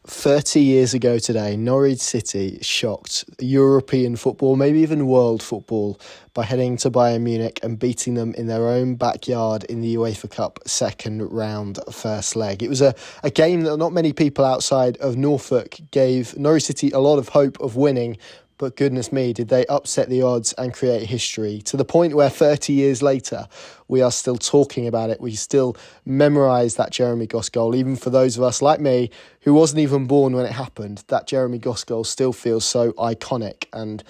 30 years ago today, Norwich City shocked European football, maybe even world football, by heading to Bayern Munich and beating them in their own backyard in the UEFA Cup second round first leg. It was a game that not many people outside of Norfolk gave Norwich City a lot of hope of winning, but goodness me, did they upset the odds and create history, to the point where 30 years later, we are still talking about it. We still memorise that Jeremy Goss goal. Even for those of us like me, who wasn't even born when it happened, that Jeremy Goss goal still feels so iconic and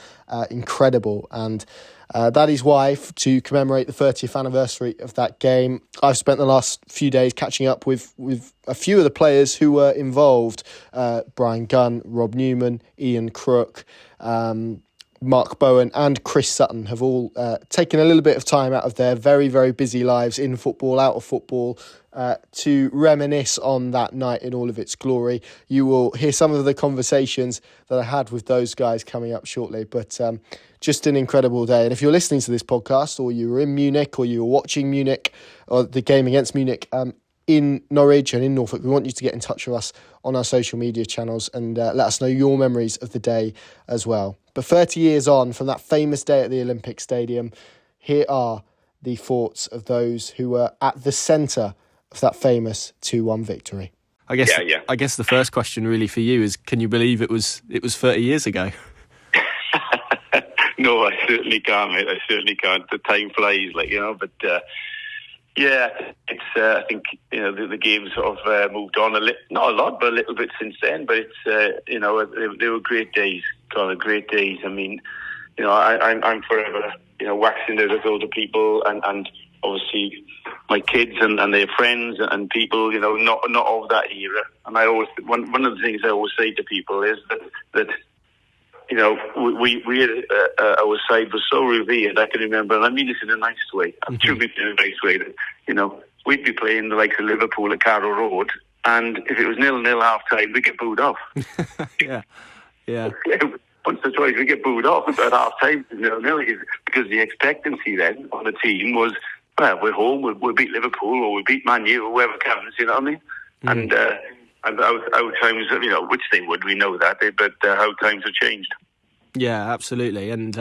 incredible. And that is why, to commemorate the 30th anniversary of that game, I've spent the last few days catching up with a few of the players who were involved. Bryan Gunn, Rob Newman, Ian Crook, Mark Bowen and Chris Sutton have all taken a little bit of time out of their very, very busy lives in football, out of football, to reminisce on that night in all of its glory. You will hear some of the conversations that I had with those guys coming up shortly, but just an incredible day. And if you're listening to this podcast, or you were in Munich, or you were watching Munich, or the game against Munich in Norwich and in Norfolk, we want you to get in touch with us on our social media channels and let us know your memories of the day as well. But 30 years on from that famous day at the Olympiastadion, here are the thoughts of those who were at the centre of that famous 2-1 victory. I guess the first question really for you is, can you believe it was 30 years ago? No, I certainly can't, mate. I certainly can't. The time flies, but it's. I think the game sort of moved on not a lot, but a little bit since then. But it's they were great days, Colin. Great days. I mean, I'm forever waxing lyrical to people and obviously my kids and their friends and people, not of that era. And I always one of the things I always say to people is that we our side was so revered. I can remember, and I mean this in a nice way. I'm sure we in a nice way that we'd be playing the likes of Liverpool at Carrow Road, and if it was 0-0 half time, we get booed off. yeah. Once or twice we get booed off at half time, 0-0, because the expectancy then on the team was, well, we're home, we'll beat Liverpool or we'll beat Man U or whoever comes. You know what I mean? And how times, which they would, we know that, but how times have changed. Yeah, absolutely, and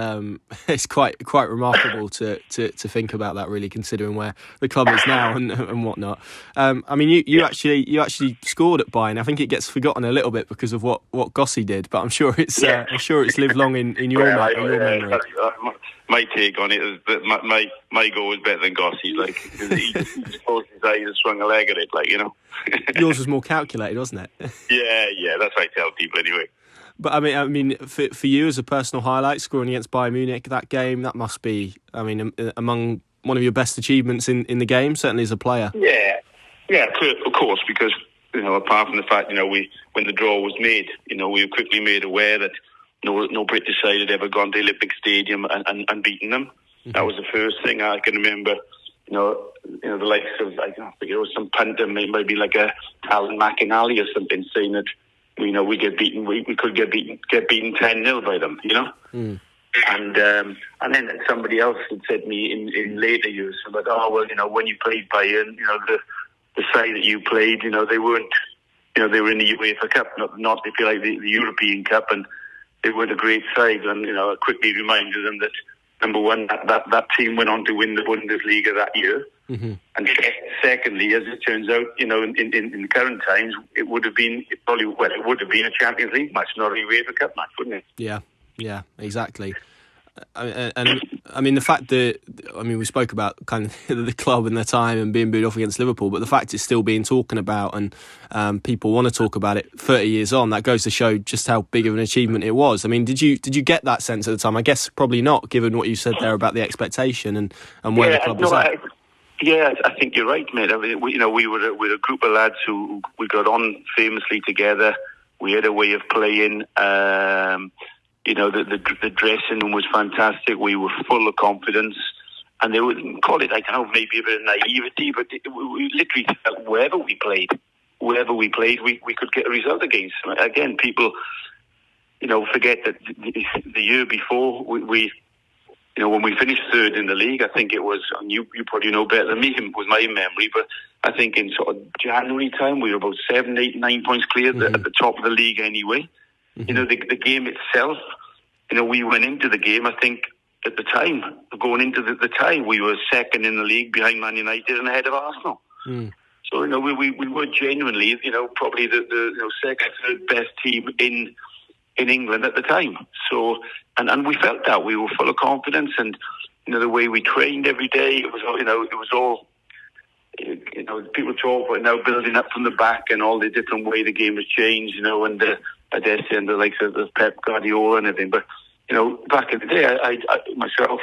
it's quite remarkable to think about that, really, considering where the club is now and whatnot. I mean, you actually scored at Bayern. I think it gets forgotten a little bit because of what Gossi did, but I'm sure it's lived long in your memory. My take on it is that my goal was better than Gossi's. Like, he just closed his eyes and swung a leg at it, Yours was more calculated, wasn't it? Yeah, that's what I tell people anyway. But I mean, for you as a personal highlight, scoring against Bayern Munich, that game, that must be, among one of your best achievements in the game, certainly as a player. Yeah, of course, because apart from the fact when the draw was made, we were quickly made aware that no British side had ever gone to the Olympiastadion and beaten them. Mm-hmm. That was the first thing I can remember. The likes of, I think it was some punter, maybe like a Alan McInally or something, saying that we get beaten. We could get beaten 10-0 by them. Mm. And then somebody else had said to me in later years about, when you played Bayern, the side that you played, they weren't, they were in the UEFA Cup, not if you like the European Cup, and they weren't a great side. And I quickly reminded them that, number one, that team went on to win the Bundesliga that year. Mm-hmm. And secondly, as it turns out, in the current times, it would have been a Champions League match, not a UEFA Cup match, wouldn't it? Yeah, exactly. And I mean, the fact that, we spoke about kind of the club and their time and being booed off against Liverpool, but the fact it's still being talked about and people want to talk about it 30 years on, that goes to show just how big of an achievement it was. I mean, did you get that sense at the time? I guess probably not, given what you said there about the expectation and where the club was at. I think you're right, mate. I mean, we were a group of lads who we got on famously together. We had a way of playing. The dressing room was fantastic. We were full of confidence, and they would call it, I don't know, maybe a bit of naivety, but we literally felt wherever we played, we could get a result against them. Again, people, forget that the year before we when we finished third in the league, I think it was, and you probably know better than me, it was my memory, but I think in sort of January time, we were about 7, 8, 9 points clear at the top of the league anyway. Mm-hmm. The game itself, we went into the game, I think, at the time, going into the tie, we were second in the league behind Man United and ahead of Arsenal. Mm. So, we were genuinely, probably the second, third best team in England at the time. So, and we felt that. We were full of confidence, and, the way we trained every day, it was all, people talk about now building up from the back and all the different way the game has changed, and I dare say, and the likes of Pep Guardiola and everything. But, back in the day, I myself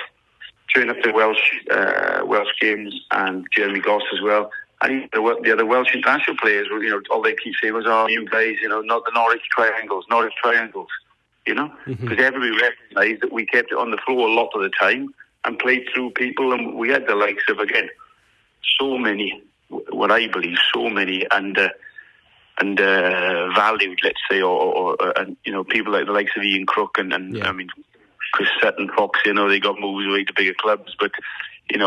trained up the Welsh games, and Jeremy Goss as well. And the other Welsh international players were, all they keep saying was, "Oh, you guys, not the Norwich triangles," because everybody recognised that we kept it on the floor a lot of the time and played through people, and we had the likes of, again, so many, what I believe, so many, and valued, let's say, or people like the likes of Ian Crook and I mean, Chris Sutton, Fox, they got moved away to bigger clubs, but at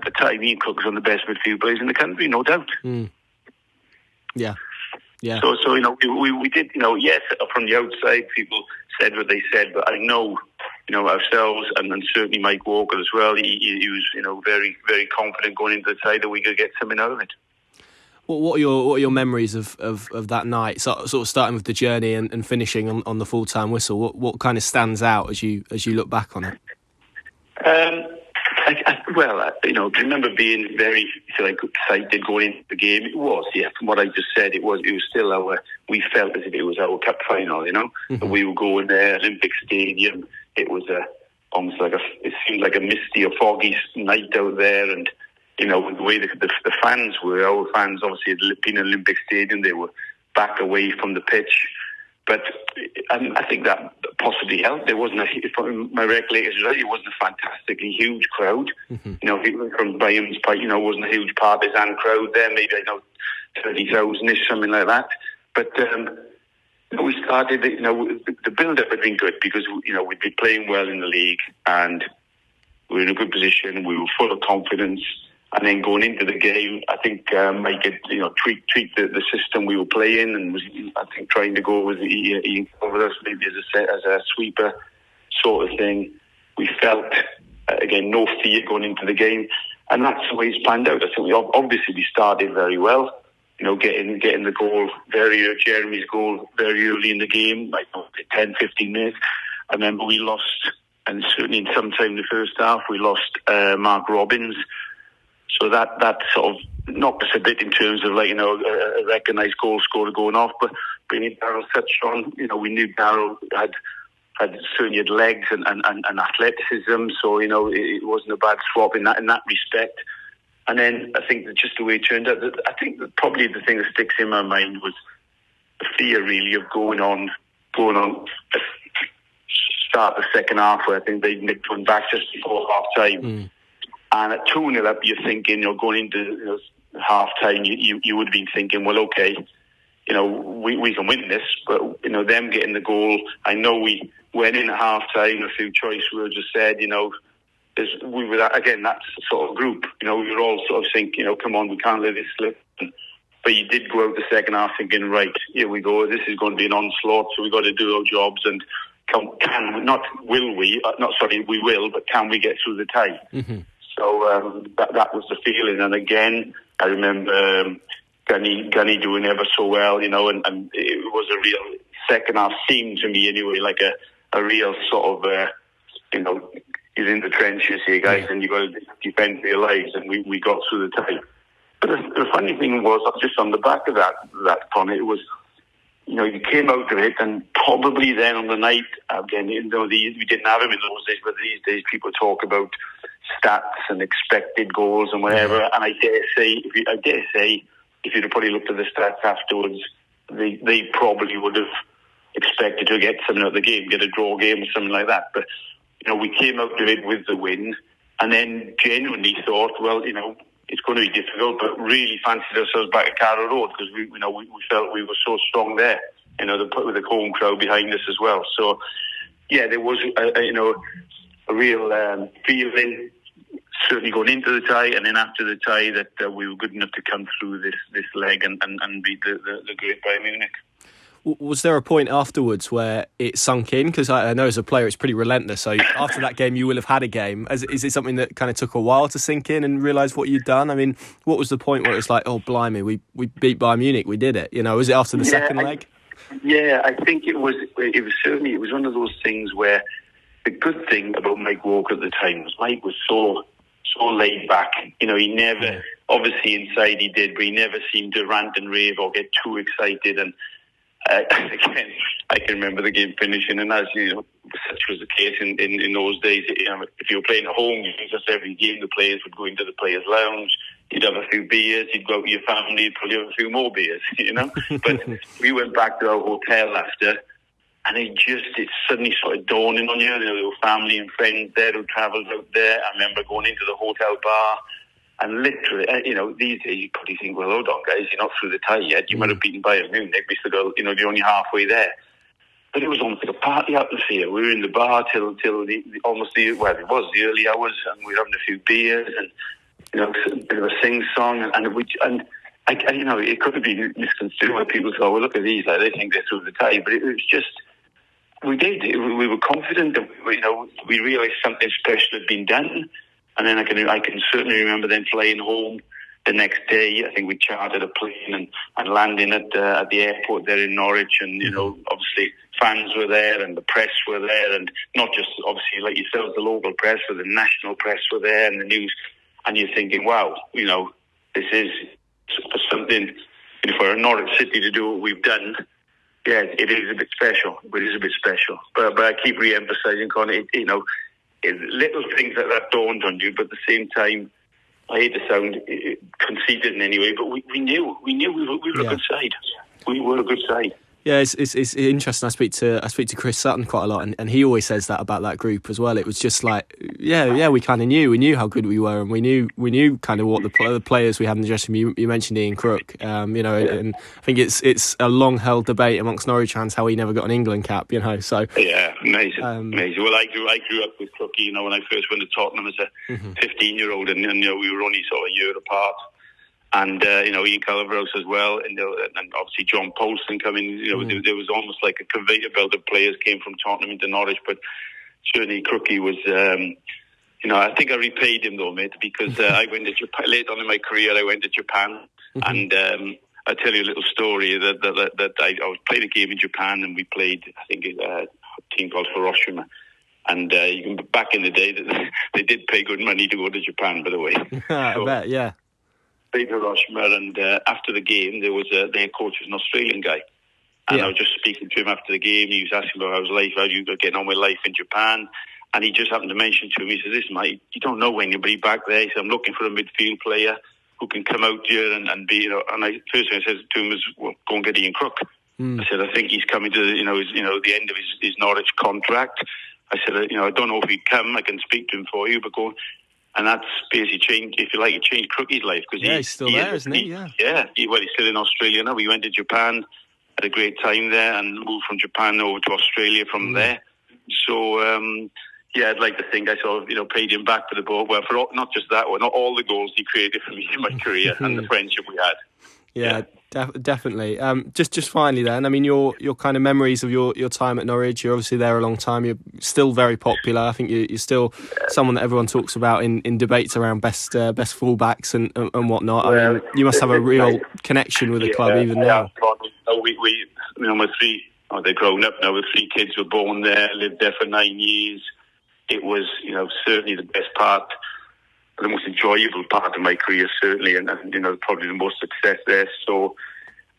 the time, Ian Crook was one of the best midfield players in the country, no doubt. Mm. Yeah. So we did, yes, from the outside, people said what they said, but I know, ourselves and certainly Mike Walker as well. He was, very, very confident going into the side that we could get something out of it. What are your memories of that night? Sort of starting with the journey and finishing on the full-time whistle. What kind of stands out as you look back on it? I remember being very excited going into the game. It was, from what I just said, it was still we felt as if it was our cup final, Mm-hmm. We were going there, Olympic Stadium. It was almost it seemed like a misty or foggy night out there, and the way the fans were, our fans obviously had been in Olympic Stadium, they were back away from the pitch. But I think that possibly helped. There wasn't, if my recollection is right, it wasn't a fantastically huge crowd. Mm-hmm. From Bayern's part, wasn't a huge partisan crowd there, maybe 30,000-ish, something like that. But we started, the build-up had been good because, we'd been playing well in the league and we were in a good position. We were full of confidence. And then going into the game, I think Mike had, tweak the system we were playing, and was, I think, trying to go with Ian over us maybe as a sweeper sort of thing. We felt, again, no fear going into the game, and that's the way it's planned out. I think we started very well, getting the goal Jeremy's goal very early in the game, like 10, 15 minutes. I remember we lost, and certainly in some time in the first half, we lost Mark Robbins. So that sort of knocked us a bit in terms of a recognised goal scorer going off. But bringing Darryl touched on, we knew Darryl had certainly had legs and athleticism. So it wasn't a bad swap in that respect. And then I think that just the way it turned out, I think that probably the thing that sticks in my mind was the fear really of going on. Start the second half where I think they nicked one back just before half time. Mm. And at 2-0 up, you're thinking, going into half time, you would have been thinking, well, okay, we can win this, but them getting the goal. I know we went in at half time, a few choice words just said, we were that sort of group. We were all sort of thinking, come on, we can't let this slip. But you did go out the second half thinking, right, here we go. This is going to be an onslaught, so we've got to do our jobs and we will, but can we get through the tie? Mm-hmm. So that was the feeling. And again, I remember Gunny doing ever so well, and it was a real second half seemed to me anyway like a real sort of, you're in the trenches here, guys, and you've got to defend for your lives. And we got through the tie. But the funny thing was, just on the back of that Conor, it was, you came out of it, and probably then on the night, again, we didn't have him in those days, but these days people talk about stats and expected goals and whatever. And I dare say, if you'd have probably looked at the stats afterwards, they probably would have expected to get something out of the game, get a draw game or something like that. But we came out of it with the win, and then genuinely thought, well, it's going to be difficult, but really fancied ourselves back at Carrow Road because we felt we were so strong there. With the home crowd behind us as well. So, yeah, there was real feeling, certainly going into the tie, and then after the tie, that we were good enough to come through this leg and beat the great Bayern Munich. Was there a point afterwards where it sunk in? Because I know as a player it's pretty relentless. So after that game, you will have had a game. Is it something that kind of took a while to sink in and realise what you'd done? I mean, what was the point where it's like, oh, blimey, we beat Bayern Munich, we did it? You know, was it after the second leg? Yeah, I think it was one of those things where the good thing about Mike Walker at the time was Mike was so laid back. You know, he never, obviously inside he did, but he never seemed to rant and rave or get too excited. And again, I can remember the game finishing, and as you know, such was the case in those days. You know, if you were playing at home, just every game the players would go into the players' lounge. You'd have a few beers. You'd go out with your family. You'd probably have a few more beers. You know, but we went back to our hotel after, and it suddenly started dawning on you. You know, there were family and friends there who travelled out there. I remember going into the hotel bar. And literally, you know, these days you probably think, well, hold on, guys, you're not through the tie yet. You might have beaten Bayern Munich. We still got, you know, you're only halfway there. But it was almost like a party atmosphere. We were in the bar till it was the early hours, and we were having a few beers and, you know, a bit of a sing-song. And you know, it could have been misconstrued when people thought, well, look at these, like, they think they're through the tie. But it was just, we did. We were confident that, you know, we realised something special had been done. And then I can certainly remember then flying home the next day. I think we chartered a plane and landing at the airport there in Norwich. And, you know, obviously fans were there and the press were there. And not just, obviously, like yourselves, the local press, but the national press were there and the news. And you're thinking, wow, you know, this is for something, you know, for a Norwich City to do what we've done. Yeah, it is a bit special. It is a bit special. But I keep re-emphasising, Conor, you know, little things like that dawned on you, but at the same time, I hate to sound conceited in any way, but we knew we were a good side. We were a good side. Yeah, it's interesting. I speak to Chris Sutton quite a lot, and he always says that about that group as well. It was just like, we kind of knew. We knew how good we were, and we knew kind of what the players we had in the dressing room. You mentioned Ian Crook, you know, and I think it's a long held debate amongst Norwich fans how he never got an England cap, you know. So yeah, amazing. Well, I grew up with Crookie, you know, when I first went to Tottenham as a 15-year-old, and you know, we were only sort of a year apart. And, you know, Ian Calverhouse as well, and obviously John Polston coming. You know, there was almost like a conveyor belt of players came from Tottenham into Norwich, but certainly Crookie was, you know, I think I repaid him though, mate, because I went to Japan, late on in my career, I went to Japan, and I'll tell you a little story that I played a game in Japan, and we played, I think, a team called Hiroshima. And back in the day, they did pay good money to go to Japan, by the way. I bet, yeah. Hiroshima, and after the game, their coach was an Australian guy, and I was just speaking to him after the game. He was asking about how's life, how you getting on with life in Japan, and he just happened to mention to me, he says, "Listen, mate, you don't know anybody back there." He said, "I'm looking for a midfield player who can come out here and be, you know." And first thing I said to him was, "Well, go and get Ian Crook." I said, "I think he's coming to the end of his Norwich contract." I said, "You know, I don't know if he'd come. I can speak to him for you, but go." And that's basically changed, if you like, it changed Crookie's life. Cause he's still there, isn't he? Yeah. He's still in Australia now. He went to Japan, had a great time there, and moved from Japan over to Australia from there. So, I'd like to think I sort of, you know, paid him back for the ball. Well, for not just that one, not all the goals he created for me in my career and the friendship we had. Yeah. Definitely. Just finally then, I mean, your kind of memories of your time at Norwich, you're obviously there a long time, you're still very popular. I think you're still someone that everyone talks about in debates around best fullbacks and whatnot. I mean, you must have a real connection with the club even now. We you know, my three, they're grown up now, the 3 kids were born there, lived there for 9 years. It was, you know, certainly the best part, the most enjoyable part of my career, certainly, and you know, probably the most success there. So,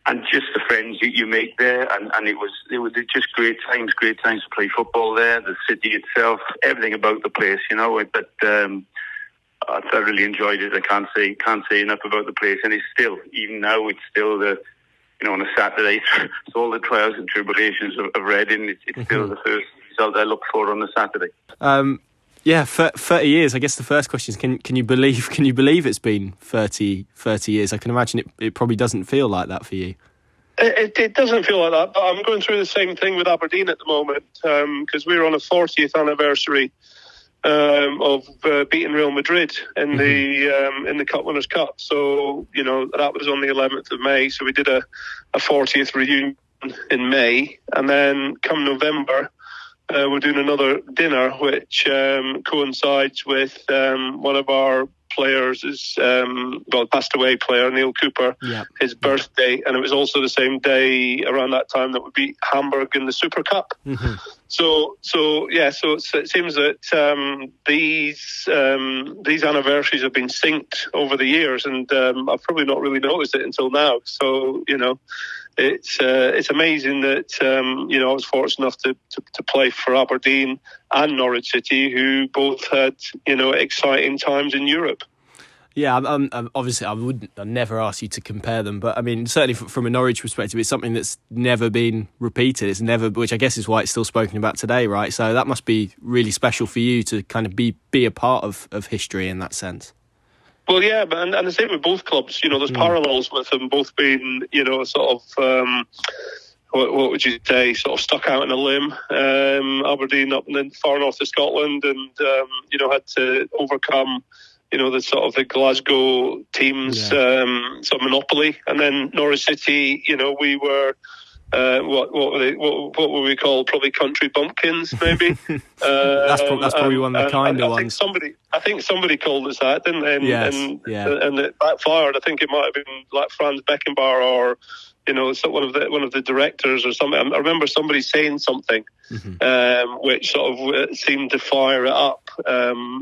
and just the friends you make there, and it was just great times to play football there. The city itself, everything about the place, you know. But I really enjoyed it. I can't say enough about the place, and it's still, even now, it's still the, you know, on a Saturday, so all the trials and tribulations of Reading, it's still the first result I look for on a Saturday. Yeah, 30 years. I guess the first question is, can you believe it's been 30 years? I can imagine it probably doesn't feel like that for you. It doesn't feel like that, but I'm going through the same thing with Aberdeen at the moment, because we're on a 40th anniversary of beating Real Madrid in the Cup Winners' Cup. So that was on the 11th of May. So we did a 40th reunion in May, and then come November, we're doing another dinner, which coincides with one of our players, passed away player, Neil Cooper, his birthday, and it was also the same day around that time that we beat Hamburg in the Super Cup. So it seems that these anniversaries have been synced over the years, and I've probably not really noticed it until now. So it's amazing that I was fortunate enough to play for Aberdeen and Norwich City, who both had exciting times in Europe. Yeah, obviously I'd never ask you to compare them, but I mean, certainly from a Norwich perspective, it's something that's never been repeated. It's never, which I guess is why it's still spoken about today, right? So that must be really special for you to kind of be a part of history in that sense. Well, yeah, and the same with both clubs. There's parallels with them both being, sort of, what would you say, sort of stuck out in a limb. Aberdeen up in the far north of Scotland, and had to overcome, the sort of the Glasgow teams, sort of monopoly, and then Norwich City. We were. What were we called? Probably country bumpkins, maybe. That's probably one of the kinder ones. I think somebody called us that, didn't they? And it backfired. I think it might have been like Franz Beckenbauer or one of the directors or something. I remember somebody saying something which sort of seemed to fire it up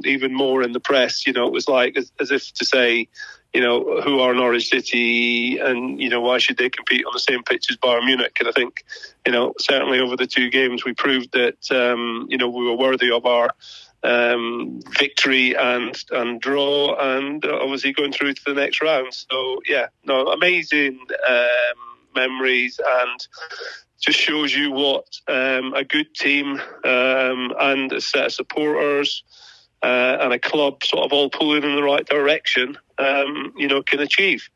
even more in the press. It was like as if to say, who are Norwich City, and why should they compete on the same pitch as Bayern Munich? And I think certainly over the two games we proved that we were worthy of our victory and draw, and obviously going through to the next round. So amazing memories, and just shows you what a good team and a set of supporters and a club sort of all pulling in the right direction can achieve.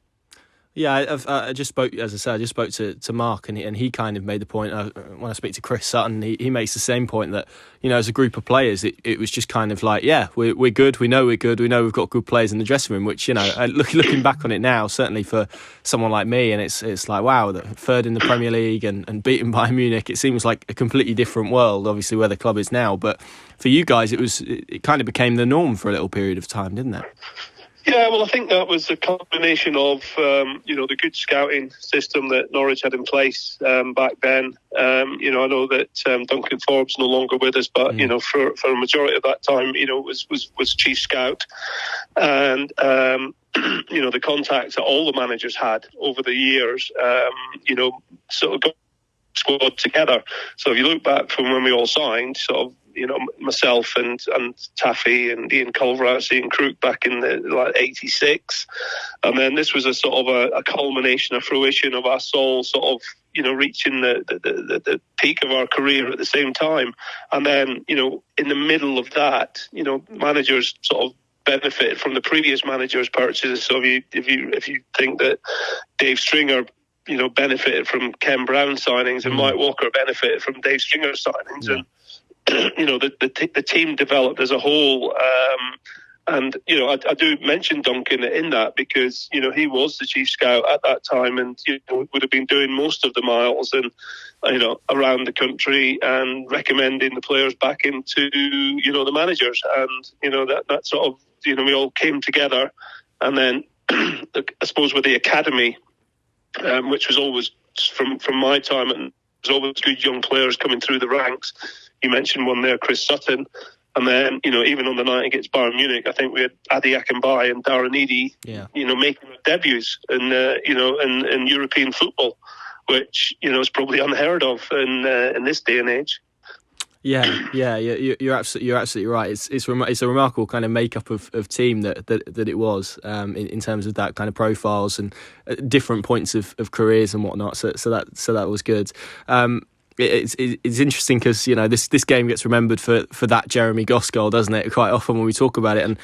Yeah, I just spoke, as I said, to Mark, and he kind of made the point, when I speak to Chris Sutton, he makes the same point that, as a group of players, it was just kind of like, we're good, we know we're good, we know we've got good players in the dressing room, which, looking back on it now, certainly for someone like me, and it's like, wow, the third in the Premier League and beaten Bayern Munich, it seems like a completely different world, obviously, where the club is now. But for you guys, it kind of became the norm for a little period of time, didn't it? Yeah, well, I think that was a combination of, the good scouting system that Norwich had in place back then. I know that Duncan Forbes no longer with us, but, for a majority of that time, was chief scout. And, the contacts that all the managers had over the years, sort of got squad together. So if you look back from when we all signed, sort of, myself and Taffy and Ian Culverhouse, Ian Crook back in the 86, and then this was a sort of a culmination, a fruition of us all sort of reaching the peak of our career at the same time. And then in the middle of that, managers sort of benefited from the previous managers' purchases. So if you think that Dave Stringer benefited from Ken Brown signings, and Mike Walker benefited from Dave Stringer signings, and the team developed as a whole. And I do mention Duncan in that because he was the chief scout at that time, and would have been doing most of the miles and around the country and recommending the players back into the managers, and that sort of we all came together, and then I suppose with the academy, which was always from my time, and there's always good young players coming through the ranks. You mentioned one there, Chris Sutton. And then, even on the night against Bayern Munich, I think we had Adi Akinbaye and Darren Eadie, making their debuts in European football, which, is probably unheard of in this day and age. Yeah, you're absolutely right. It's a remarkable kind of makeup of team that it was in terms of that kind of profiles and different points of careers and whatnot. So that was good. It's interesting because this game gets remembered for that Jeremy Goss goal, doesn't it? Quite often when we talk about it, and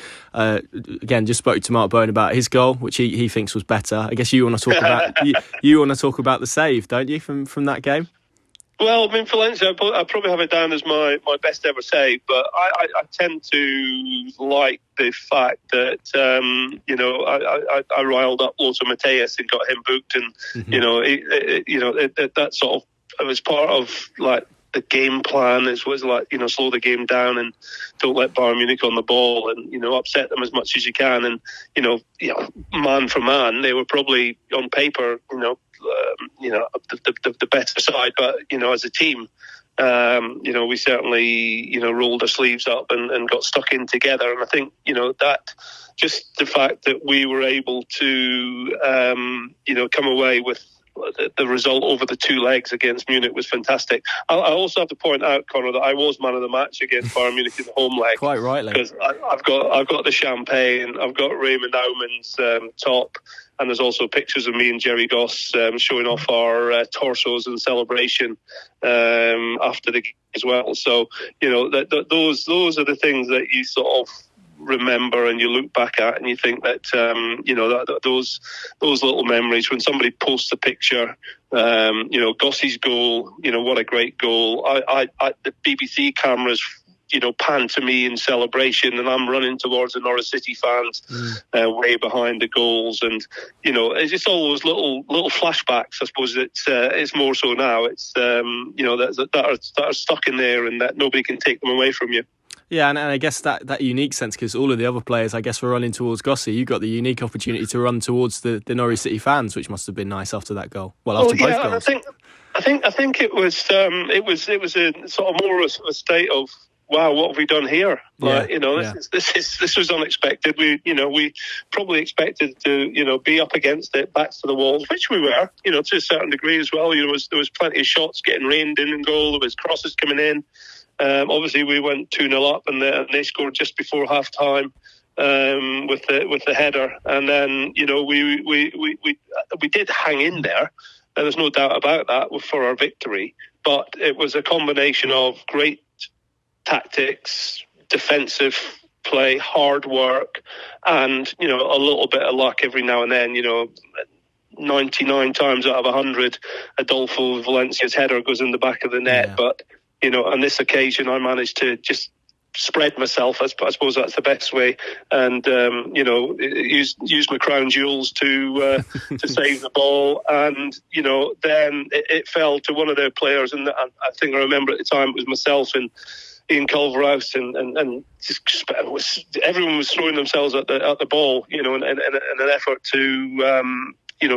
again, just spoke to Mark Bowen about his goal, which he thinks was better. I guess you want to talk about you want to talk about the save, don't you, from that game? Well, I mean, Valencia, I probably have it down as my best ever save, but I tend to like the fact that, I riled up Lothar Matthäus and got him booked, and, that sort of, it was part of, like, the game plan. It was like, slow the game down and don't let Bayern Munich on the ball, and, upset them as much as you can. And, man for man, they were probably on paper, the better side, but as a team, we certainly rolled our sleeves up and got stuck in together. And I think that just the fact that we were able to come away with the result over the two legs against Munich was fantastic. I also have to point out, Conor, that I was man of the match against Bayern Munich in the home leg. Quite rightly, because I've got the champagne, I've got Raymond Aumann's top, and there's also pictures of me and Jerry Goss showing off our torsos in celebration after the game as well. So those are the things that you sort of remember and you look back at and you think that that those little memories when somebody posts a picture, Gossie's goal, what a great goal. The BBC cameras pan to me in celebration, and I'm running towards the Norwich City fans way behind the goals, and it's just all those little flashbacks. I suppose it's more so now. It's that are stuck in there, and that nobody can take them away from you. Yeah, and I guess that unique sense, because all of the other players, I guess, were running towards Gossie. You got the unique opportunity to run towards the Norwich City fans, which must have been nice after that goal. Well, after both goals. I think it was a sort of more of a state of, wow, what have we done here? This was unexpected. We probably expected to be up against it, backs to the walls, which we were, to a certain degree as well. There was plenty of shots getting rained in and goal. There was crosses coming in. Obviously, we went 2-0 up, and they scored just before half time with the header, and then we did hang in there. And there's no doubt about that for our victory. But it was a combination of great tactics, defensive play, hard work, and a little bit of luck every now and then. 99 times out of 100, Adolfo Valencia's header goes in the back of the net, but. On this occasion, I managed to just spread myself. I suppose that's the best way, and use my crown jewels to save the ball. And then it fell to one of their players, and I think I remember at the time it was myself and Ian Culverhouse, and just, everyone was throwing themselves at the ball, in an effort to.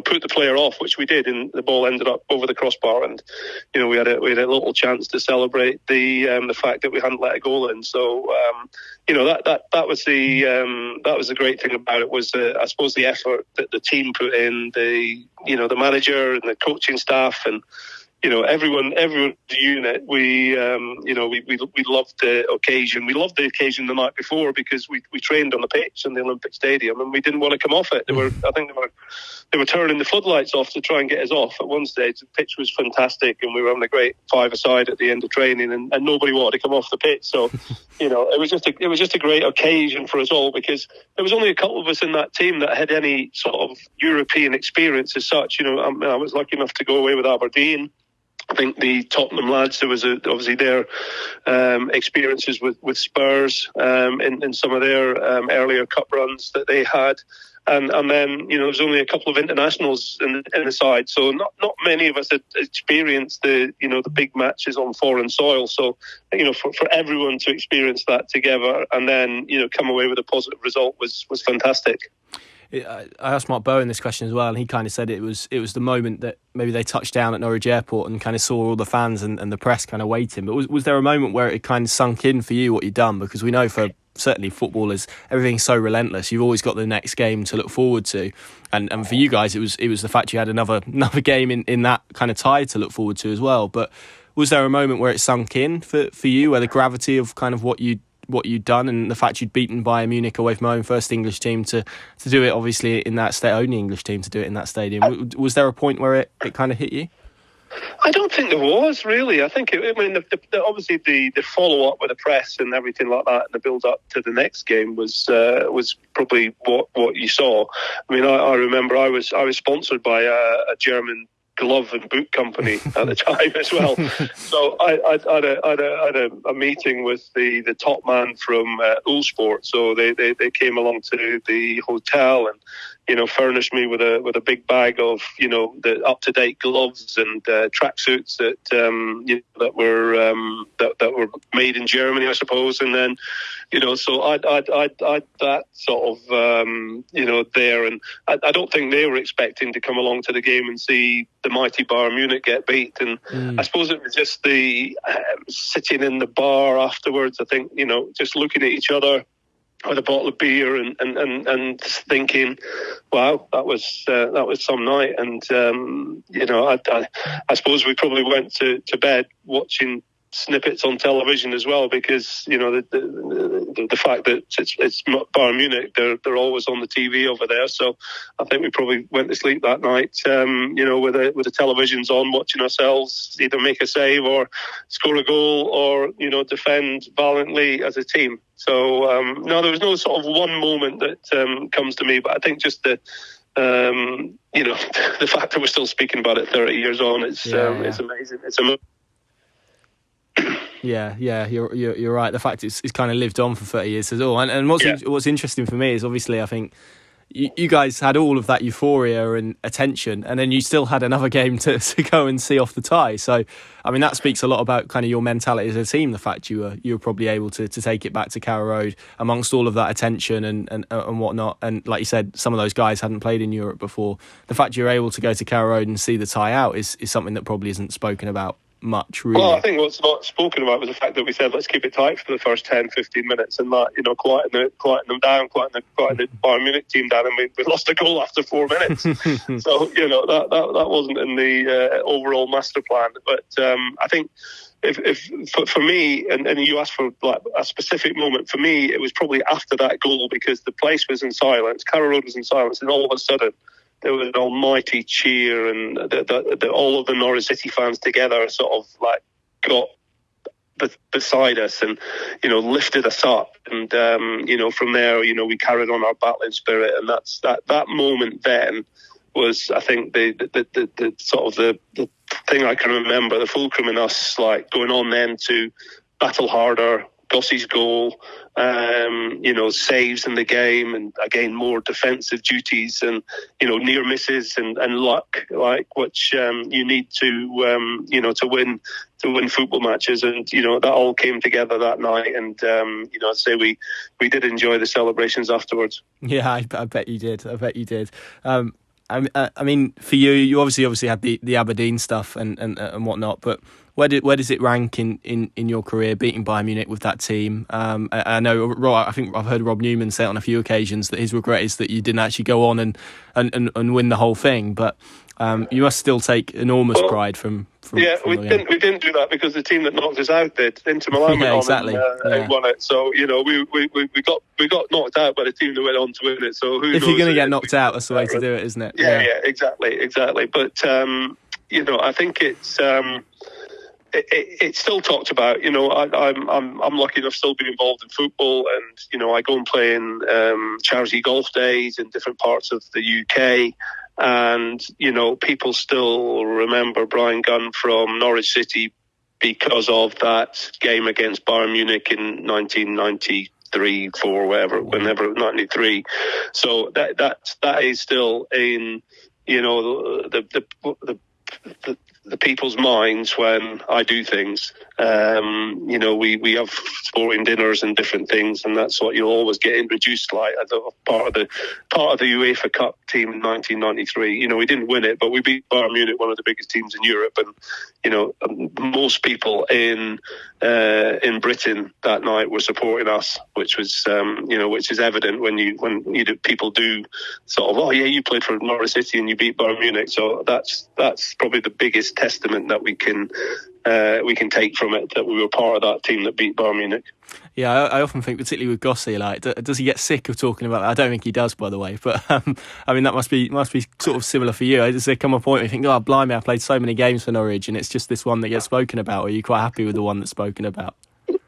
Put the player off, which we did, and the ball ended up over the crossbar, and we had a little chance to celebrate the fact that we hadn't let a goal in. So that was the great thing about it, was I suppose the effort that the team put in, the manager and the coaching staff, and everyone in the unit. We loved the occasion. We loved the occasion the night before because we trained on the pitch in the Olympic Stadium, and we didn't want to come off it. They were turning the floodlights off to try and get us off at one stage. The pitch was fantastic, and we were having a great five-a-side at the end of training, and nobody wanted to come off the pitch. So, it was just a great occasion for us all, because there was only a couple of us in that team that had any sort of European experience as such. I was lucky enough to go away with Aberdeen. I think the Tottenham lads, there was obviously their experiences with Spurs in some of their earlier cup runs that they had. And then, there was only a couple of internationals in the side. So not many of us had experienced the big matches on foreign soil. So, for everyone to experience that together and then, come away with a positive result was fantastic. I asked Mark Bowen this question as well, and he kind of said it was the moment that maybe they touched down at Norwich Airport and kind of saw all the fans and the press kind of waiting. But was there a moment where it kind of sunk in for you what you'd done? Because we know for certainly footballers, everything's so relentless. You've always got the next game to look forward to, and for you guys, it was the fact you had another game in that kind of tie to look forward to as well. But was there a moment where it sunk in for you, where the gravity of kind of what you'd done and the fact you'd beaten Bayern Munich away from my own first English team to do it obviously in that only English team to do it in that stadium, was there a point where it kind of hit you? I don't think there was, really. I think obviously the follow up with the press and everything like that, and the build up to the next game was probably what you saw. I mean, I remember I was sponsored by a German glove and boot company at the time as well. So I had a meeting with the top man from Ulsport. So they came along to the hotel and, you know, furnished me with a big bag of, you know, the up-to-date gloves and tracksuits that that were made in Germany, I suppose. And then, you know, so I'd that sort of you know, there, and I don't think they were expecting to come along to the game and see the mighty Bayern Munich get beat. And I suppose it was just the sitting in the bar afterwards. I think, you know, just looking at each other with a bottle of beer and thinking, wow, that was some night. And you know, I suppose we probably went to bed watching snippets on television as well, because, you know, the fact that it's Bayern Munich, they're always on the TV over there. So I think we probably went to sleep that night, you know, with the televisions on, watching ourselves either make a save or score a goal or, you know, defend valiantly as a team. So no, there was no sort of one moment that comes to me, but I think just the you know, the fact that we're still speaking about it 30 years on, it's amazing. It's amazing. Yeah, you're right. The fact it's kind of lived on for 30 years as well. And what's interesting for me is, obviously, I think you guys had all of that euphoria and attention, and then you still had another game to go and see off the tie. So, I mean, that speaks a lot about kind of your mentality as a team. The fact you were probably able to take it back to Carrow Road amongst all of that attention and whatnot. And like you said, some of those guys hadn't played in Europe before. The fact you're able to go to Carrow Road and see the tie out is something that probably isn't spoken about much, really. Well, I think what's not spoken about was the fact that we said let's keep it tight for the first 10-15 minutes, and that, you know, quieten them down, quieten the Bayern Munich team down, and we lost a goal after 4 minutes. So, you know, that wasn't in the overall master plan. But I think if for me, and you asked for like a specific moment, for me it was probably after that goal, because the place was in silence, Carrow Road was in silence, and all of a sudden there was an almighty cheer, and all of the Norwich City fans together sort of like got beside us and, you know, lifted us up. And, you know, from there, you know, we carried on our battling spirit. And that moment then was, I think, the sort of the thing I can remember, the fulcrum in us, like, going on then to battle harder, Gossie's goal, you know, saves in the game, and again more defensive duties, and, you know, near misses and luck, like, which you need to you know, to win football matches. And, you know, that all came together that night. And you know, I'd say we did enjoy the celebrations afterwards. Yeah, I bet you did. I mean, for you obviously had the Aberdeen stuff and whatnot, but where does it rank in your career, beating Bayern Munich with that team? I know, I think I've heard Rob Newman say on a few occasions that his regret is that you didn't actually go on and win the whole thing, but you must still take enormous pride from we didn't do that because the team that knocked us out did. Inter Milan went on and won it. So, you know, we got knocked out by the team that went on to win it. So who knows? If you're going to get knocked out, that's the way to do it, isn't it? Yeah, exactly. But you know, I think it's still talked about. You know, I'm lucky enough still to be involved in football, and, you know, I go and play in charity golf days in different parts of the UK. And, you know, people still remember Bryan Gunn from Norwich City because of that game against Bayern Munich in 1993, 4, whenever 93. So that is still in, you know, the people's minds when I do things. You know, we have sporting dinners and different things, and that's what you'll always get introduced like as a part of the UEFA Cup team in 1993. You know, we didn't win it, but we beat Bayern Munich, one of the biggest teams in Europe, and, you know, most people in Britain that night were supporting us, which was you know, which is evident when people do sort of, oh yeah, you played for Norwich City and you beat Bayern Munich. So that's probably the biggest testament that we can take from it, that we were part of that team that beat Bayern Munich. Yeah, I often think, particularly with Gossie, like, does he get sick of talking about that? I don't think he does, by the way. But I mean, that must be sort of similar for you. Does there come a point where you think, oh, blimey, I played so many games for Norwich, and it's just this one that gets spoken about? Or are you quite happy with the one that's spoken about?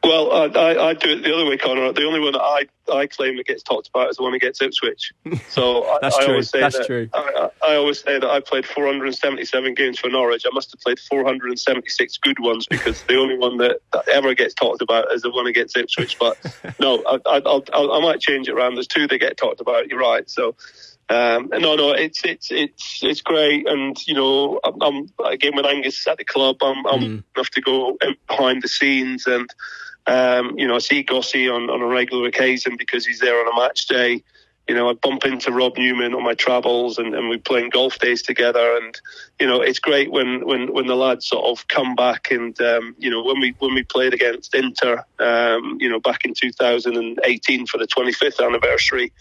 Well, Well, I do it the other way, Conor. The only one that I claim that gets talked about is the one against Ipswich. So That's I true. always say That's true. I always say that I played 477 games for Norwich. I must have played 476 good ones, because the only one that ever gets talked about is the one against Ipswich. But no, I might change it around. There's two that get talked about. You're right. So. No, it's great, and I'm again with Angus at the club. I'm enough to go behind the scenes, and I see Gossie on a regular occasion because he's there on a match day. I bump into Rob Newman on my travels, and we're playing golf days together. And it's great when the lads sort of come back. And when we played against Inter, back in 2018 for the 25th anniversary,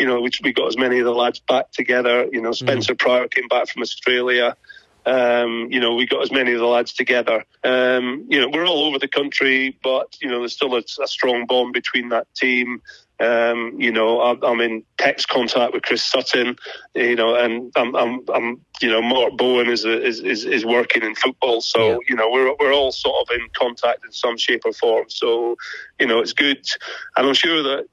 we got as many of the lads back together. Spencer Pryor came back from Australia. We got as many of the lads together. We're all over the country, but there's still a strong bond between that team. I'm in text contact with Chris Sutton, and I'm Mark Bowen is working in football, so we're all sort of in contact in some shape or form. So it's good, and I'm sure that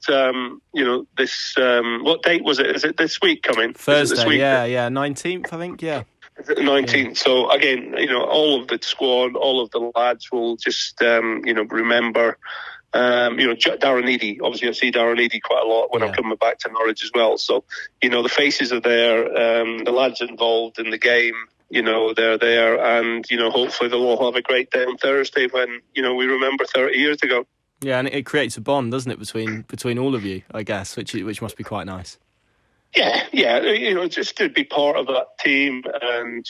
this what date was it? Is it this week coming? Thursday, this week? yeah, 19th, I think, yeah. 19th. Yeah. So again, all of the squad, all of the lads will just remember. Darren Eady, obviously I see Darren Eady quite a lot when I'm coming back to Norwich as well. So, the faces are there, the lads involved in the game, they're there, and, hopefully they'll all have a great day on Thursday when, we remember 30 years ago. Yeah, and it creates a bond, doesn't it, between all of you, I guess, which must be quite nice. Yeah, just to be part of that team, and,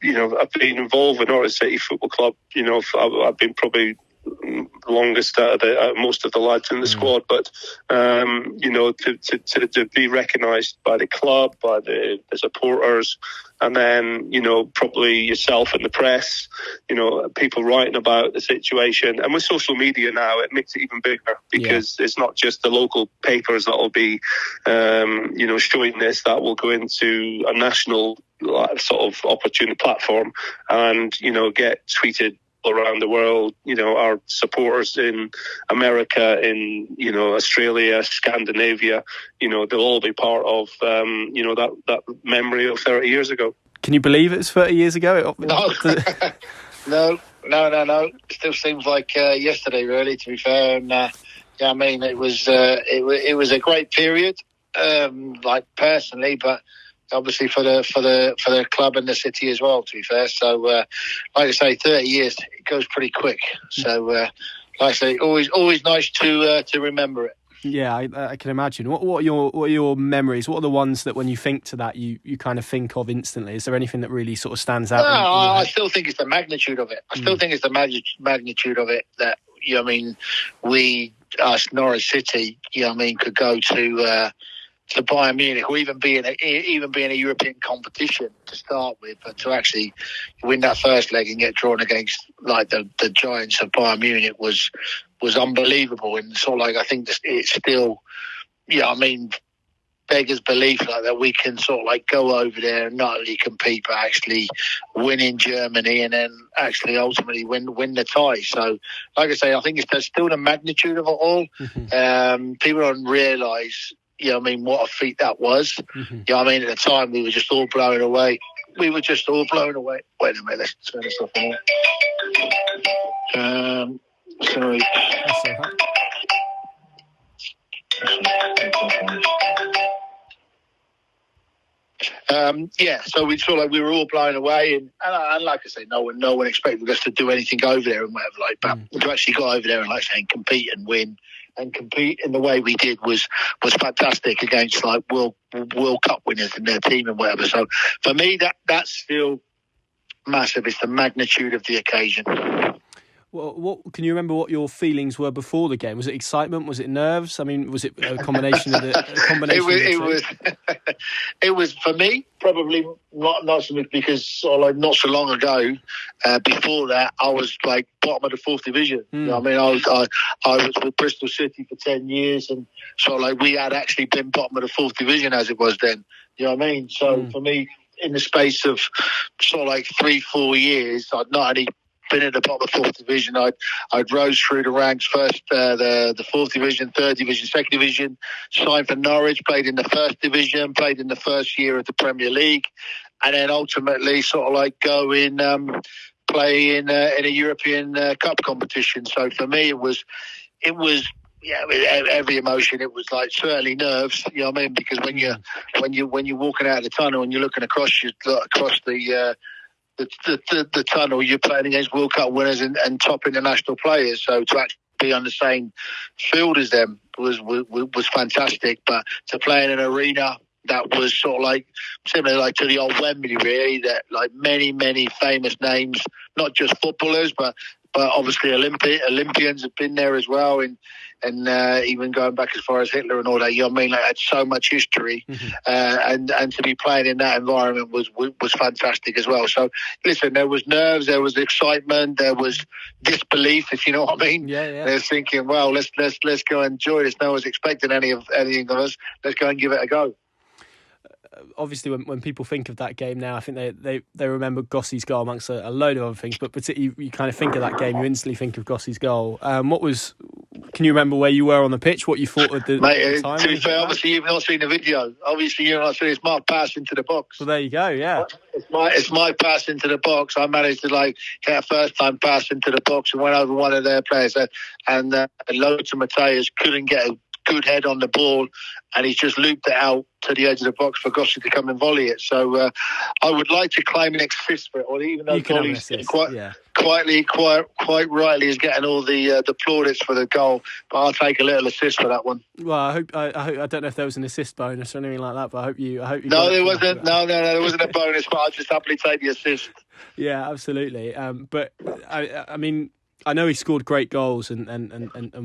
I've been involved with Norwich City Football Club, I've been probably longest out of most of the lads in the squad, but to be recognised by the club, by the supporters, and then probably yourself and the press, people writing about the situation, and with social media now it makes it even bigger, because it's not just the local papers that will be showing this. That will go into a national sort of opportunity platform, and get tweeted around the world. Our supporters in America, in Australia, Scandinavia, they'll all be part of that memory of 30 years ago. Can you believe it's 30 years ago? No. No. It still seems like yesterday, really, to be fair. And it was a great period, personally, but obviously for the club and the city as well, to be fair. So, like I say, 30 years, it goes pretty quick. So, like I say, always nice to remember it. Yeah, I can imagine. What are your memories? What are the ones that when you think to that, you kind of think of instantly? Is there anything that really sort of stands out? No, I still think it's the magnitude of it. I still think it's the magnitude of it that, we, us, Norwich City, could go to Bayern Munich, or even be in a European competition to start with, but to actually win that first leg and get drawn against like the giants of Bayern Munich was unbelievable. And sort of like, I think it's still, beggars belief like that we can sort of like go over there and not only compete but actually win in Germany, and then actually ultimately win the tie. So, like I say, I think it's still the magnitude of it all. Mm-hmm. People don't realise. What a feat that was. Mm-hmm. At the time, we were just all blown away. Wait a minute, let's turn this off. Sorry. So we feel like we were all blown away, and like I say, no one expected us to do anything over there and whatever. But to actually go over there and compete and win. And compete in the way we did was fantastic against World Cup winners and their team and whatever. So for me, that's still massive. It's the magnitude of the occasion. Well, what can you remember? What your feelings were before the game? Was it excitement? Was it nerves? I mean, was it a combination of the? It was for me probably not so much, because not so long ago, before that, I was bottom of the fourth division. I was with Bristol City for 10 years, and we had actually been bottom of the fourth division as it was then. So for me, in the space of 3-4 years, I'd not only been at the bottom of the fourth division. I'd rose through the ranks first, the fourth division, third division, second division, signed for Norwich, played in the first division, played in the first year of the Premier League, and then ultimately sort of like go in, play in a European Cup competition. So for me, it was yeah, with every emotion. It was like certainly nerves, you know what I mean? Because when you're walking out of the tunnel and you're looking across the tunnel, you're playing against World Cup winners and top international players. So to actually be on the same field as them was fantastic. But to play in an arena that was sort of like similar like to the old Wembley, really, that like many famous names, not just footballers, but obviously Olympians have been there as well, and even going back as far as Hitler and all that. You know what I mean? Like, had so much history, and to be playing in that environment was fantastic as well. So listen, there was nerves, there was excitement, there was disbelief, if you know what I mean. Yeah. They're thinking, well, let's go and enjoy this. No one's expecting anything of us. Let's go and give it a go. Obviously, when people think of that game now, I think they remember Gossi's goal amongst a load of other things. But particularly, you kind of think of that game, you instantly think of Gossi's goal. Can you remember where you were on the pitch? What you thought at the time? To be fair, obviously you've not seen the video. Obviously you've not seen it's my pass into the box. Well, there you go. Yeah, it's my pass into the box. I managed to get a first time pass into the box and went over one of their players, and Lothar Matthäus couldn't get a good head on the ball, and he's just looped it out to the edge of the box for Gossi to come and volley it. So I would like to claim an assist for it, or even though Golly's quite rightly is getting all the plaudits for the goal, but I'll take a little assist for that one. Well, I hope I don't know if there was an assist bonus or anything like that, but I hope you. No, there wasn't. No, there wasn't a bonus, but I'll just happily take the assist. Yeah, absolutely. But I mean, I know he scored great goals and